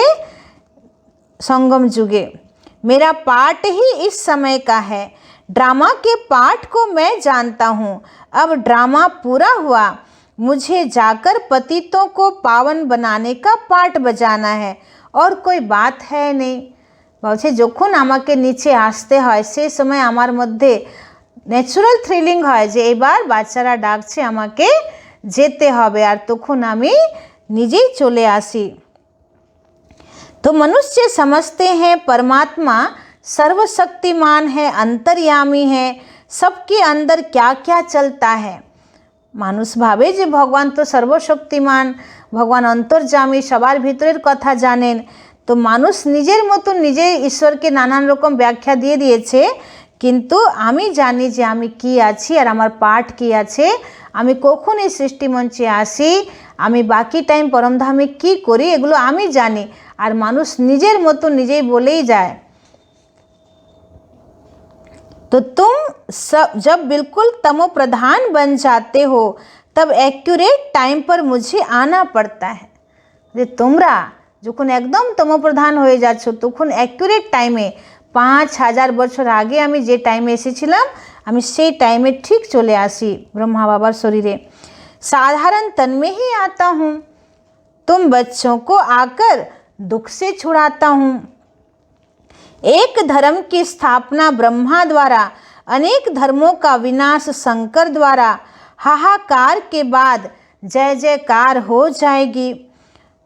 संगम जुगे। मेरा पार्ट ही इस समय का है, ड्रामा के पार्ट को मैं जानता हूँ। अब ड्रामा पूरा हुआ, मुझे जाकर पतितों को पावन बनाने का पार्ट बजाना है, और कोई बात है नहीं। বলছে যখন আমাকে নিচে আসতে হয় সেই সময় আমার মধ্যে ন্যাচুরাল থ্রিলিং হয় যে এবার বাচ্চারা ডাকছে আমাকে যেতে হবে, আর তখন আমি নিজেই চলে আসি। तो मनुष्य समझते हैं परमात्मा सर्वशक्तिमान है, अंतर्यामी है, सबके अंदर क्या क्या चलता है। মানুষ ভাবে যে ভগবান তো সর্বশক্তিমান, ভগবান অন্তর্যামী, সবার ভিতরের কথা জানেন। তো মানুষ নিজের মতন নিজে ঈশ্বরকে নানান রকম ব্যাখ্যা দিয়ে দিয়েছে, কিন্তু আমি জানি যে আমি কি আছি আর আমার পার্ট কি আছে, আমি কখন এই সৃষ্টিমঞ্চে আসি, আমি বাকি টাইম পরমধামে কি করি, এগুলো আমি জানি। আর মানুষ নিজের মতো নিজেই বলেই যায়। तो तुम सब जब बिल्कुल तमो प्रधान बन जाते हो तब एक्यूरेट टाइम पर मुझे आना पड़ता है। যে তোমরা যখন একদম তমোপ্রধান হয়ে যাচ্ছ তখন অ্যাকুরেট টাইমে 5000 বছর আগে আমি যে টাইমে এসেছিলাম আমি সেই টাইমে ঠিক চলে আসি ব্রহ্মা বাবার শরীরে। साधारण तन में ही आता हूँ, तुम बच्चों को आकर दुख से छुड़ाता हूँ। एक धर्म की स्थापना ब्रह्मा द्वारा, अनेक धर्मों का विनाश शंकर द्वारा, हाहाकार के बाद जय जयकार हो जाएगी।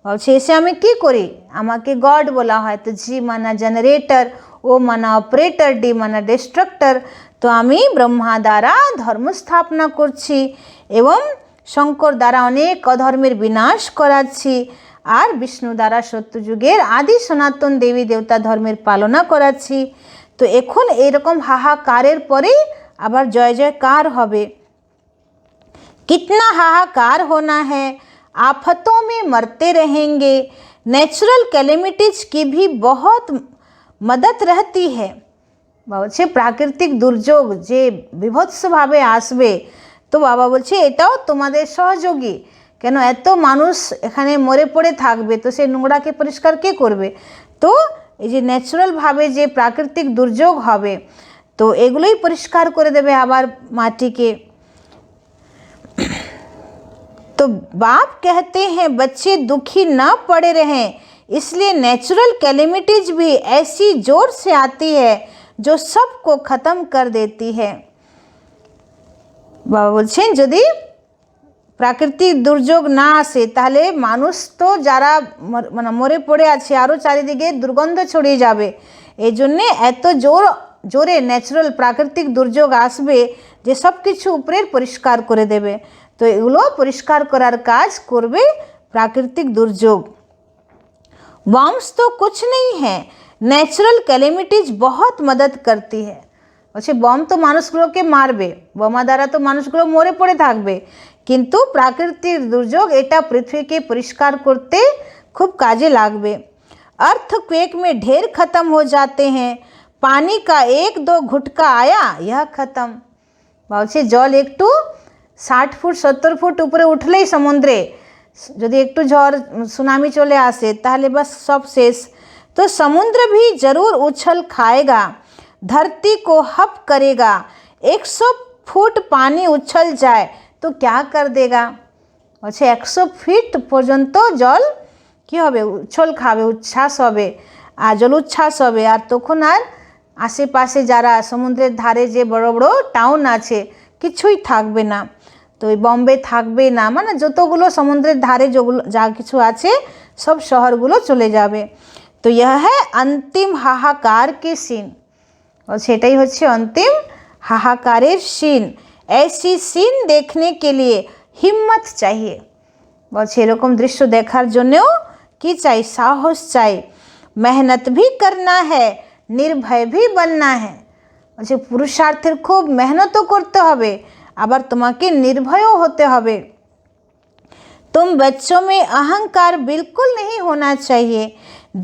और शेषे আমি কি করি, আমাকে গড বলা হয়, তো জি মানা জেনারেটর, ও মানা অপারেটর, ডি মানা ডিস্ট্রাক্টর। তো আমি ব্রহ্মা দ্বারা ধর্ম স্থাপনা করছি এবং শঙ্কর দ্বারা অনেক অধর্মের বিনাশ করাচ্ছি, আর বিষ্ণু দ্বারা সত্যযুগের আদি সনাতন দেবী দেবতা ধর্মের পালনা করাচ্ছি। তো এখন এরকম হাহাকারের পরেই আবার জয় জয়কার হবে। कितना हाहाकार होना है, आफतों में मरते रहेंगे, नेचुरल कैलेमिटीज की भी बहुत मदद रहती है। বলছে প্রাকৃতিক দুর্যোগ যে বিভৎসভাবে আসবে, তো বাবা বলছে এটাও তোমাদের সহযোগী। কেন এত মানুষ এখানে মরে পড়ে থাকবে, তো সেই নোংরাকে পরিষ্কার কে করবে? তো এই যে ন্যাচুরালভাবে যে প্রাকৃতিক দুর্যোগ হবে, তো এগুলোই পরিষ্কার করে দেবে আবার মাটিকে। तो बाप कहते हैं बच्चे दुखी न पड़े रहें, इसलिए नेचुरल कैलेमिटीज भी ऐसी जोर से आती है जो सबको ख़त्म कर देती है। বাবা বলছেন যদি প্রাকৃতিক দুর্যোগ না আসে তাহলে মানুষ তো যারা মানে মরে পড়ে আছে আরও চারিদিকে দুর্গন্ধ ছড়িয়ে যাবে। এই জন্যে এত জোরে ন্যাচুরাল প্রাকৃতিক দুর্যোগ আসবে যে সব কিছু উপরের পরিষ্কার করে দেবে। তো এগুলো পরিষ্কার করার কাজ করবে প্রাকৃতিক দুর্যোগ। बॉम्ब्स तो कुछ नहीं है, नेचुरल कैलेमिटीज बहुत मदद करती है। বলছে বম তো মানুষগুলোকে মারবে, বোমা দ্বারা তো মানুষগুলো মরে পড়ে থাকবে, কিন্তু প্রাকৃতিক দুর্যোগ এটা পৃথিবীকে পরিষ্কার করতে खूब काजे लागबे। अर्थक्वेक में ढेर खत्म हो जाते हैं, पानी का 1-2 घुटका आया यह खत्म। বলছে জল একটু 60 ফুট 70 ফুট উপরে উঠলেই সমুদ্রে যদি একটু ঝড় সুনামি চলে আসে তাহলে बस सब शेष। तो समुद्र भी जरूर उछल खाएगा, धरती को हप करेगा। 100 फुट पानी उछल जाए तो क्या कर देगा। বলছে 100 ফিট পর্যন্ত জল কি হবে, উচ্ছল খাবে, উচ্ছ্বাস হবে, আর জল উচ্ছ্বাস হবে। আর তখন আর আশেপাশে যারা সমুদ্রের ধারে যে বড় বড় টাউন আছে কিছুই থাকবে না। তো ওই বম্বে থাকবে না, মানে যতগুলো সমুদ্রের ধারে যেগুলো যা কিছু আছে সব শহরগুলো চলে যাবে। তো ইহ হ্যায় অন্তিম হাহাকার কে সিন। और সেটাই হচ্ছে অন্তিম হাহাকারের সিন। ऐसी सीन देखने के लिए हिम्मत चाहिए। বলছে এরকম দৃশ্য দেখার জন্যও কি চাই, সাহস চাই। मेहनत भी करना है, निर्भय भी बनना है। বলছে পুরুষার্থের খুব মেহনতও করতে হবে, আবার তোমাকে নির্ভয়ও হতে হবে। तुम बच्चों में अहंकार बिल्कुल नहीं होना चाहिए,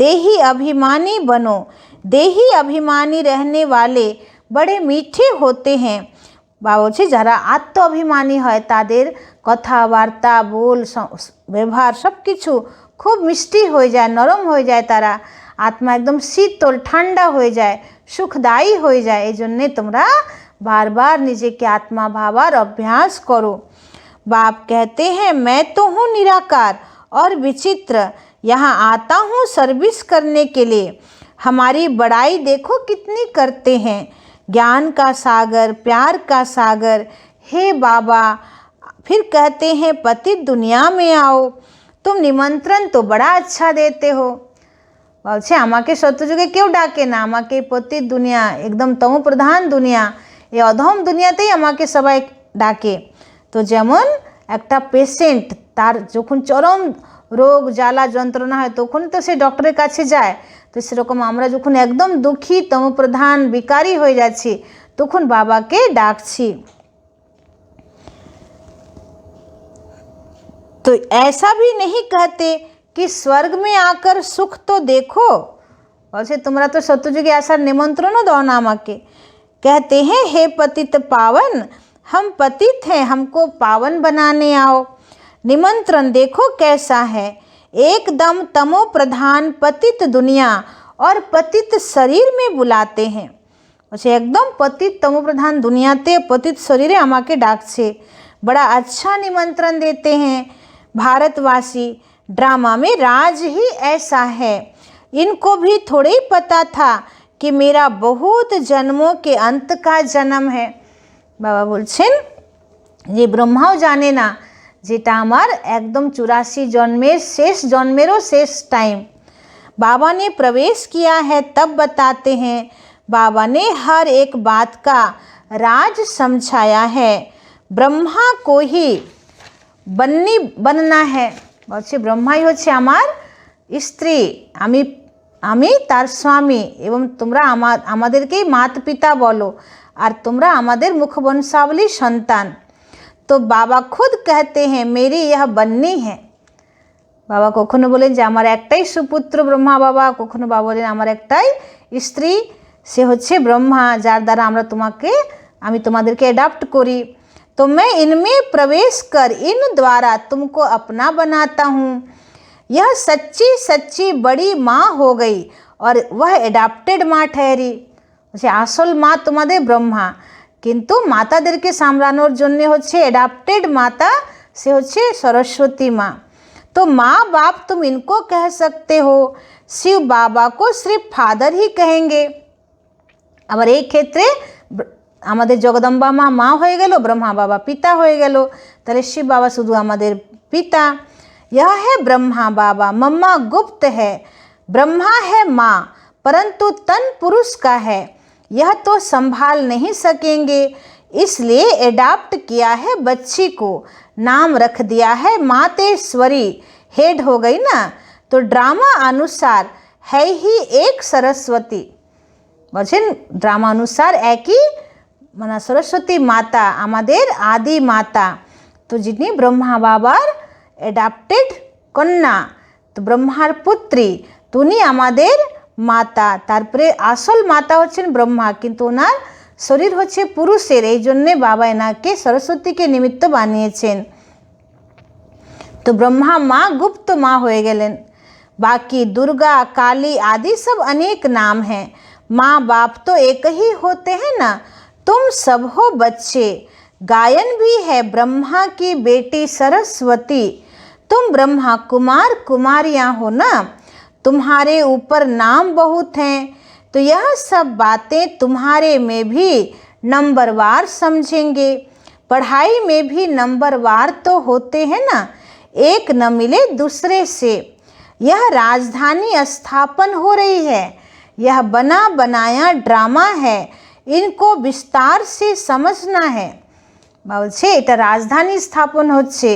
देही अभिमानी बनो। देही अभिमानी रहने वाले बड़े मीठे होते हैं। বা বলছে যারা আত্ম অভিমানী হয় তাদের কথাবার্তা বল ব্যবহার সব কিছু খুব মিষ্টি হয়ে যায়, নরম হয়ে যায়, তারা আত্মা একদম শীতল ঠান্ডা হয়ে যায়, সুখদায়ী হয়ে যায়। এই জন্যে তোমরা বারবার নিজেকে আত্মা ভাবার অভ্যাস করো। बाप कहते हैं मैं तो हूँ निराकार और विचित्र, यहाँ आता हूँ सर्विस करने के लिए। हमारी बड़ाई देखो कितनी करते हैं, ज्ञान का सागर, प्यार का सागर, हे बाबा। फिर कहते हैं पतित दुनिया में आओ, तुम निमंत्रण तो बड़ा अच्छा देते हो। বলছে আমাকে সত্যযুগে কেউ ডাকে না, আমাকে পতিত দুনিয়া, একদম তম প্রধান দুনিয়া, এই অধম দুনিয়াতেই আমাকে সবাই ডাকে। তো যেমন একটা পেশেন্ট তার যখন চরম রোগ জ্বালা যন্ত্রণা হয় তখন তো সে ডক্টরের কাছে যায়, তো সেরকম আমরা যখন একদম দুঃখী তমপ্রধান বিকারী হয়ে যাচ্ছি তখন বাবাকে ডাকছি। तो ऐसा भी नहीं कहते कि स्वर्ग में आकर सुख तो देखो। বলছে তোমরা তো সত্যযুগে আসার নিমন্ত্রণও দাও না আমাকে। कहते हैं हे पतित पावन, हम पतित हैं, हमको पावन बनाने आओ। निमंत्रण देखो कैसा है, एकदम तमो प्रधान पतित दुनिया और पतित शरीर में बुलाते हैं। বলছে একদম पतित तमो प्रधान दुनियाते पतित शरीरे আমাকে ডাকছে, बड़ा अच्छा निमंत्रण देते हैं। भारतवासी ड्रामा में राज ही ऐसा है, इनको भी थोड़े ही पता था कि मेरा बहुत जन्मों के अंत का जन्म है। বাবা বলছেন যে ব্রহ্মাও জানে না যেটা আমার একদম 84 জন্মের শেষ জন্মেরও শেষ টাইম। बाबा ने प्रवेश किया है तब बताते हैं, बाबा ने हर एक बात का राज समझाया है। ब्रह्मा को ही बनना है। বলছে ব্রহ্মাই হচ্ছে আমার স্ত্রী, আমি তার স্বামী, এবং তোমরা আমাদেরকেই মাতা পিতা বলো, আর তোমরা আমাদের মুখবংশাবলী সন্তান। তো বাবা খুদ कहते हैं मेरी यह बननी है। বাবা কখনো বলেন যে আমার একটাই সুপুত্র ব্রহ্মা বাবা, কখনো বাবা বলেন আমার একটাই স্ত্রী, সে হচ্ছে ব্রহ্মা, যার দ্বারা আমি তোমাদেরকে অ্যাডাপ্ট করি। तो मैं इनमें प्रवेश कर इन द्वारा तुमको अपना बनाता हूँ। यह सच्ची सच्ची बड़ी माँ हो गई और वह एडाप्टेड माँ ठहरी। বলছে আসল মা তোমাদের ব্রহ্মা, কিন্তু মাতাদেরকে সামলানোর জন্য হচ্ছে এডাপ্টেড মাতা, সে হচ্ছে सरस्वती माँ। तो माँ बाप तुम इनको कह सकते हो, शिव बाबा को सिर्फ फादर ही कहेंगे। আবার এই ক্ষেত্রে আমাদের জগদম্বা মা মা হয়ে গেল, ব্রহ্মা বাবা পিতা হয়ে গেল, তাহলে শিব বাবা শুধু আমাদের পিতা। यह है ब्रह्मा बाबा, मम्मा गुप्त है, ब्रह्मा है माँ परंतु तन पुरुष का है, यह तो संभाल नहीं सकेंगे, इसलिए एडाप्ट किया है बच्ची को, नाम रख दिया है मातेश्वरी। हेड हो गई ना, तो ड्रामा अनुसार है ही एक सरस्वती। বলছেন ড্রামা অনুসার একই মানে সরস্বতী মাতা আমাদের আদি মাতা। তো যিনি ব্রহ্মা বাবার অ্যাডাপ্টেড কন্যা, তো ব্রহ্মার পুত্রী, তো উনি আমাদের মাতা। তারপরে আসল মাতা হচ্ছেন ব্রহ্মা, কিন্তু ওনার শরীর হচ্ছে পুরুষের, এই জন্যে বাবা এনাকে সরস্বতীকে নিমিত্ত বানিয়েছেন। তো ब्रह्मा माँ गुप्त माँ हो गए। बाकी दुर्गा काली आदि सब अनेक नाम हैं। माँ बाप तो एक ही होते हैं ना। तुम सब हो बच्चे। गायन भी है ब्रह्मा की बेटी सरस्वती। तुम ब्रह्मा कुमार कुमारियाँ हो ना। तुम्हारे ऊपर नाम बहुत हैं, तो यह सब बातें तुम्हारे में भी नंबरवार समझेंगे। पढ़ाई में भी नंबरवार तो होते हैं ना, एक न मिले दूसरे से। यह राजधानी स्थापन हो रही है, यह बना बनाया ड्रामा है, इनको विस्तार से समझना है। বলছে এটা রাজধানী স্থাপন হচ্ছে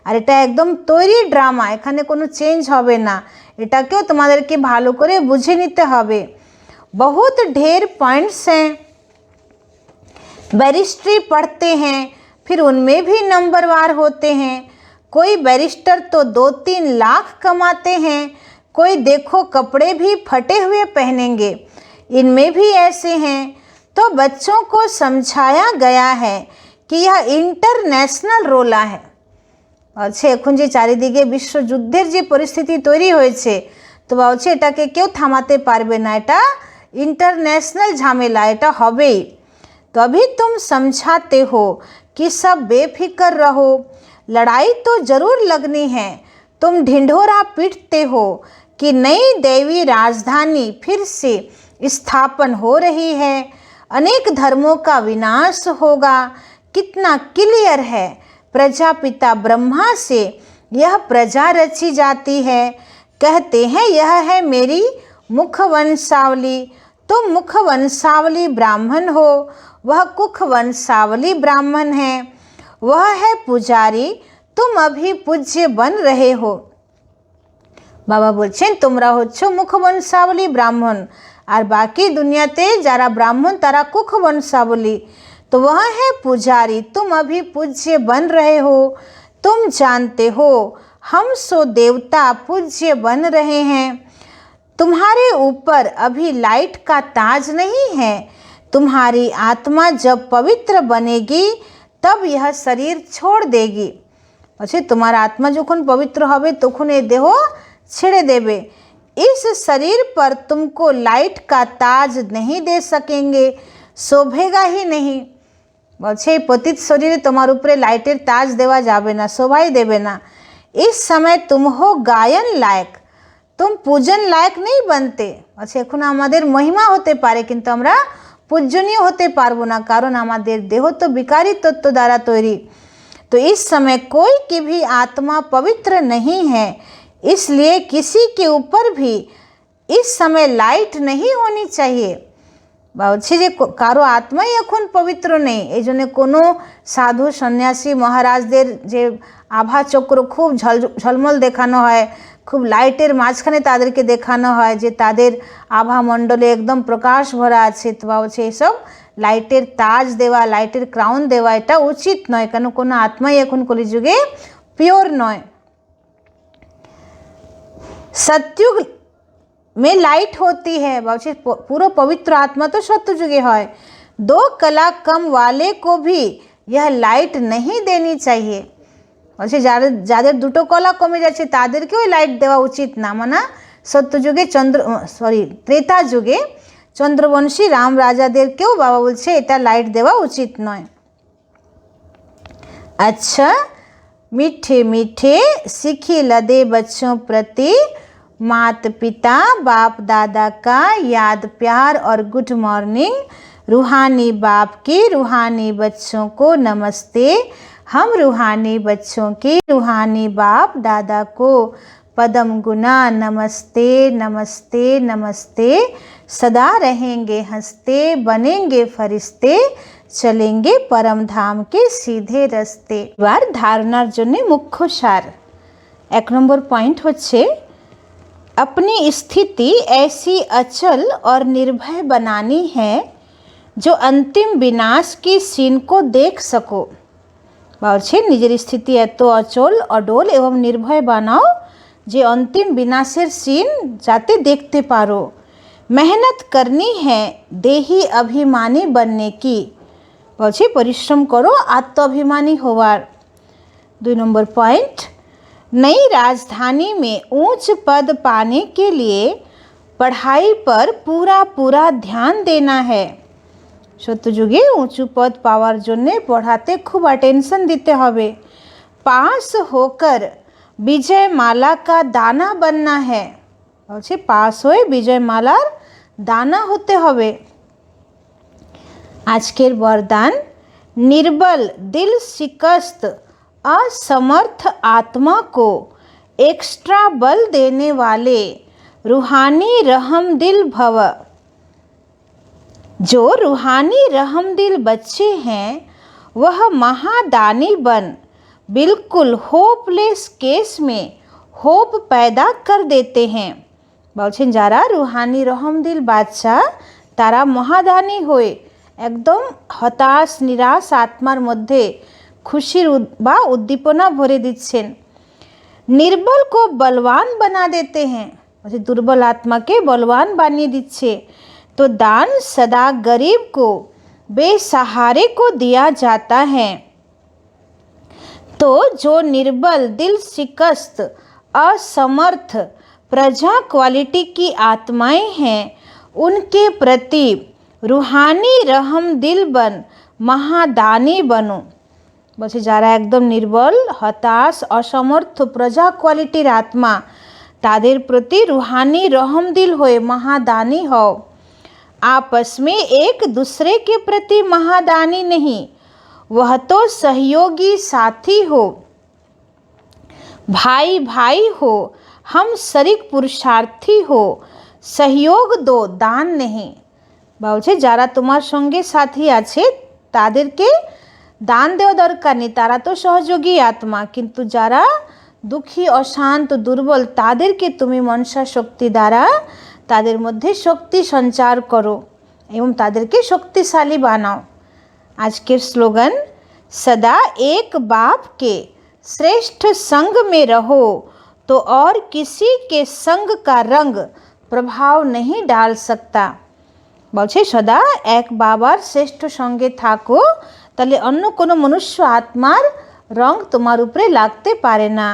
আর এটা একদম তৈরি ড্রামা, এখানে কোনো চেঞ্জ হবে না, এটাকেও তোমাদেরকে ভালো করে বুঝে নিতে হবে। बहुत ढेर पॉइंट्स हैं। बैरिस्ट्री पढ़ते हैं, फिर उनमें भी नंबरवार होते हैं। कोई बैरिस्टर तो 2-3 लाख कमाते हैं, कोई देखो कपड़े भी फटे हुए पहनेंगे, इनमें भी ऐसे हैं। तो बच्चों को समझाया गया है कि यह इंटरनेशनल रोला है। বলছে এখন যে চারিদিকে বিশ্বযুদ্ধের যে পরিস্থিতি তৈরি হয়েছে, তো বলছে এটাকে কেউ থামাতে পারবে না, এটা इंटरनेशनल झमेला, এটা হবেই। तो अभी तुम समझाते हो कि सब बेफिक्र रहो, लड़ाई तो ज़रूर लगनी है। तुम ढिंढोरा पीटते हो कि नई दैवी राजधानी फिर से स्थापन हो रही है, अनेक धर्मों का विनाश होगा। कितना क्लियर है, प्रजापिता ब्रह्मा से यह प्रजा रची जाती है। कहते हैं यह है मेरी मुख वंशावली। तुम मुख वंशावली ब्राह्मण हो, वह कुख वंशावली ब्राह्मण है। वह है पुजारी, तुम अभी पूज्य बन रहे हो। बाबा बोलছেন তোমরা হচ্ছো মুখ বংশাবলী ব্রাহ্মণ, আর বাকি দুনিয়াতে যারা ব্রাহ্মণ তারা কুখ বংশাবলী। तो वह है पुजारी, तुम अभी पूज्य बन रहे हो। तुम जानते हो हम सो देवता पूज्य बन रहे हैं। तुम्हारे ऊपर अभी लाइट का ताज नहीं है। तुम्हारी आत्मा जब पवित्र बनेगी तब यह शरीर छोड़ देगी। अच्छा, तुम्हारा आत्मा যখন पवित्र হবে তখন এই দেহ ছেড়ে দেবে। इस शरीर पर तुमको लाइट का ताज नहीं दे सकेंगे, शोभेगा ही नहीं। বলছে এই পতিত শরীরে তোমার উপরে লাইটের তাজ দেওয়া যাবে না, শোভাই দেবে না। इस समय तुम हो गायन लायक, तुम पूजन लायक नहीं बनते। अच्छा, এখন আমাদের মহিমা হতে পারে কিন্তু আমরা पूजनीय होते पारबो ना, कारण हमारे देह तो विकारी तत्व द्वारा तैरी। तो इस समय कोई की भी आत्मा पवित्र नहीं है, इसलिए किसी के ऊपर भी इस समय लाइट नहीं होनी चाहिए। বলছে যে কারো আত্মাই এখন পবিত্র নেই, এই জন্য কোনো সাধু সন্ন্যাসী মহারাজদের যে আভা চক্র খুব ঝলমল দেখানো হয়, খুব লাইটের মাঝখানে তাদেরকে দেখানো হয় যে তাদের আভা মণ্ডলে একদম প্রকাশ ভরা আছে। তো বলছে এসব লাইটের তাজ দেওয়া, লাইটের ক্রাউন দেওয়া এটা উচিত নয়, কেন কোনো আত্মাই এখন কলিযুগে পিওর নয়। सत्युग में लाइट होती है, বলছে পুরো পবিত্র আত্মা তো সত্যযুগে হয়। 2 कला कम वाले को भी यह लाइट नहीं देनी चाहिए। বলছে যাদের 2টো কলা কমে যাচ্ছে তাদেরকেও লাইট দেওয়া উচিত না। মানে সত্যযুগে ত্রেতা যুগে চন্দ্রবংশী রাম রাজাদেরকেও বাবা বলছে এটা লাইট দেওয়া উচিত নয়। अच्छा, मीठे मीठे सीखी लदे बच्चों प्रति मात पिता बाप दादा का याद प्यार और गुड मॉर्निंग। रूहानी बाप की रूहानी बच्चों को नमस्ते। हम रूहानी बच्चों की रूहानी बाप दादा को पदम गुना नमस्ते नमस्ते नमस्ते। सदा रहेंगे हंसते, बनेंगे फरिश्ते, चलेंगे परम धाम के सीधे रास्ते। এবার ধারণার জন্য মুখ্য সার। 1 নম্বর পয়েন্ট হচ্ছে अपनी स्थिति ऐसी अचल और निर्भय बनानी है जो अंतिम विनाश की सीन को देख सको। বলছেন নিজের স্থিতি এত অচল অডল এবং নির্ভয় বানাও যে অন্তিম বিনাশের সিন যাতে দেখতে পারো। মেহনত করনি হ্যাঁ দেহি অভিমানী बनने की, বলছে পরিশ্রম করো আত্মাভিমানী হওয়ার। 2 নম্বর পয়েंट, नई राजधानी में ऊंच पद पाने के लिए पढ़ाई पर पूरा पूरा ध्यान देना है। সত্যযুগে উঁচু পদ পাওয়ার জন্য পড়াতে খুব অ্যাটেনশন দিতে হবে। पास होकर विजय माला का दाना बनना है, বলছে পাস হয়ে বিজয় মালার দানা হতে হবে। আজকের বরদান, निर्बल दिल शिकस्त असमर्थ आत्मा को एक्स्ट्रा बल देने वाले रूहानी रहमदिल भव। जो रूहानी रहमदिल बच्चे हैं वह महादानी बन बिल्कुल होपलेस केस में होप पैदा कर देते हैं। বলছেন যারা রুহানি রহমদিল বাচ্চা তারা মহাদানী হয়ে একদম হতাশ নিরাশ আত্মার মধ্যে খুশির বা উদ্দীপনা ভরে দিচ্ছেন। निर्बल को बलवान बना देते हैं, বলছে দুর্বল আত্মাকে বলবান বানিয়ে দিচ্ছে। तो दान सदा गरीब को बेसहारे को दिया जाता है। तो जो निर्बल दिल शिकस्त असमर्थ प्रजा क्वालिटी की आत्माएं हैं उनके प्रति रूहानी रहम दिल बन महादानी बनो। বলছে যারা একদম নির্বল হতাশ অসমর্থ প্রজা কোয়ালিটির আত্মা তাদের প্রতি रूहानी रहम दिल হয়ে महादानी হও। आपस में एक दूसरे के प्रति महादानी नहीं, वह तो सहयोगी साथी हो, भाई भाई हो, हम शरीक पुरुषार्थी हो, सहयोग दो दान नहीं। বলছে যারা তোমার সঙ্গে সাথী আছে তাদেরকে দান দেওয়া দরকার নেই, তারা তো সহযোগী আত্মা, কিন্তু যারা দুঃখী অশান্ত দুর্বল তাদেরকে তুমি মনসা শক্তি দ্বারা তাদের মধ্যে শক্তি সঞ্চার করো এবং তাদেরকে শক্তিশালী বানাও। আজকের স্লোগান, सदा एक बाप के श्रेष्ठ संग में रहो तो और किसी के संग का रंग प्रभाव नहीं डाल सकता। বলছে সদা এক বাবার শ্রেষ্ঠ সঙ্গে থাকো তাহলে অন্য কোনো মনুষ্য আত্মার রং তোমার উপরে লাগতে পারে না।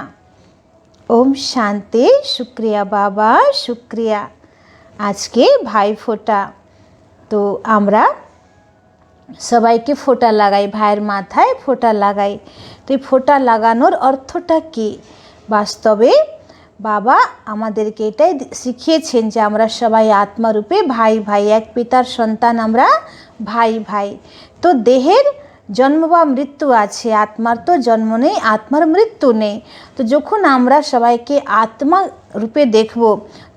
ওম শান্তি। শুক্রিয়া বাবা, শুক্রিয়া। আজকে ভাইফোঁটা, তো আমরা সবাইকে ফোঁটা লাগাই, ভাইয়ের মাথায় ফোঁটা লাগাই। তো এই ফোঁটা লাগানোর অর্থটা কী? বাস্তবে বাবা আমাদেরকে এটাই শিখিয়েছেন যে আমরা সবাই আত্মারূপে ভাই ভাই, এক পিতার সন্তান আমরা ভাই ভাই। তো দেহের জন্ম বা মৃত্যু আছে, আত্মার তো জন্ম নেই, আত্মার মৃত্যু নেই। তো যখন আমরা সবাইকে আত্মা রূপে দেখব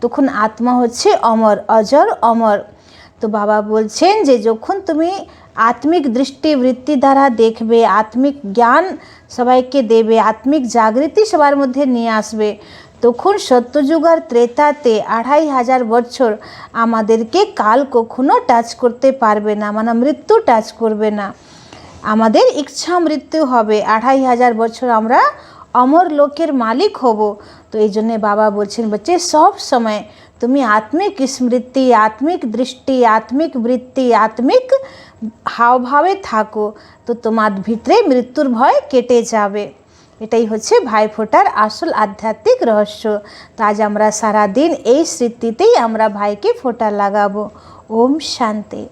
তখন আত্মা হচ্ছে অমর, অজর অমর। তো বাবা বলছেন যে যখন তুমি আত্মিক দৃষ্টিবৃত্তি দ্বারা দেখবে, আত্মিক জ্ঞান সবাইকে দেবে, আত্মিক জাগৃতি সবার মধ্যে নিয়ে আসবে, তখন সত্যযুগ আর ত্রেতাতে 2500 বছর আমাদেরকে কাল কখনো টাচ করতে পারবে না, মানে মৃত্যু টাচ করবে না। আমাদের ইচ্ছা মৃত্যু হবে, 2500 বছর আমরা অমর লোকের মালিক হব। তো এই জন্যে বাবা বলছেন বচ্চে সব সময় তুমি আত্মিক স্মৃতি, আত্মিক দৃষ্টি, আত্মিক বৃত্তি, আত্মিক হাবভাবে থাকো, তো তোমার ভিতরে মৃত্যুর ভয় কেটে যাবে। এটাই হচ্ছে ভাইফোঁটার আসল আধ্যাত্মিক রহস্য। তো আজ আমরা সারা দিন এই স্মৃতিতেই আমরা ভাইকে ফোঁটা লাগাবো। ওম শান্তি।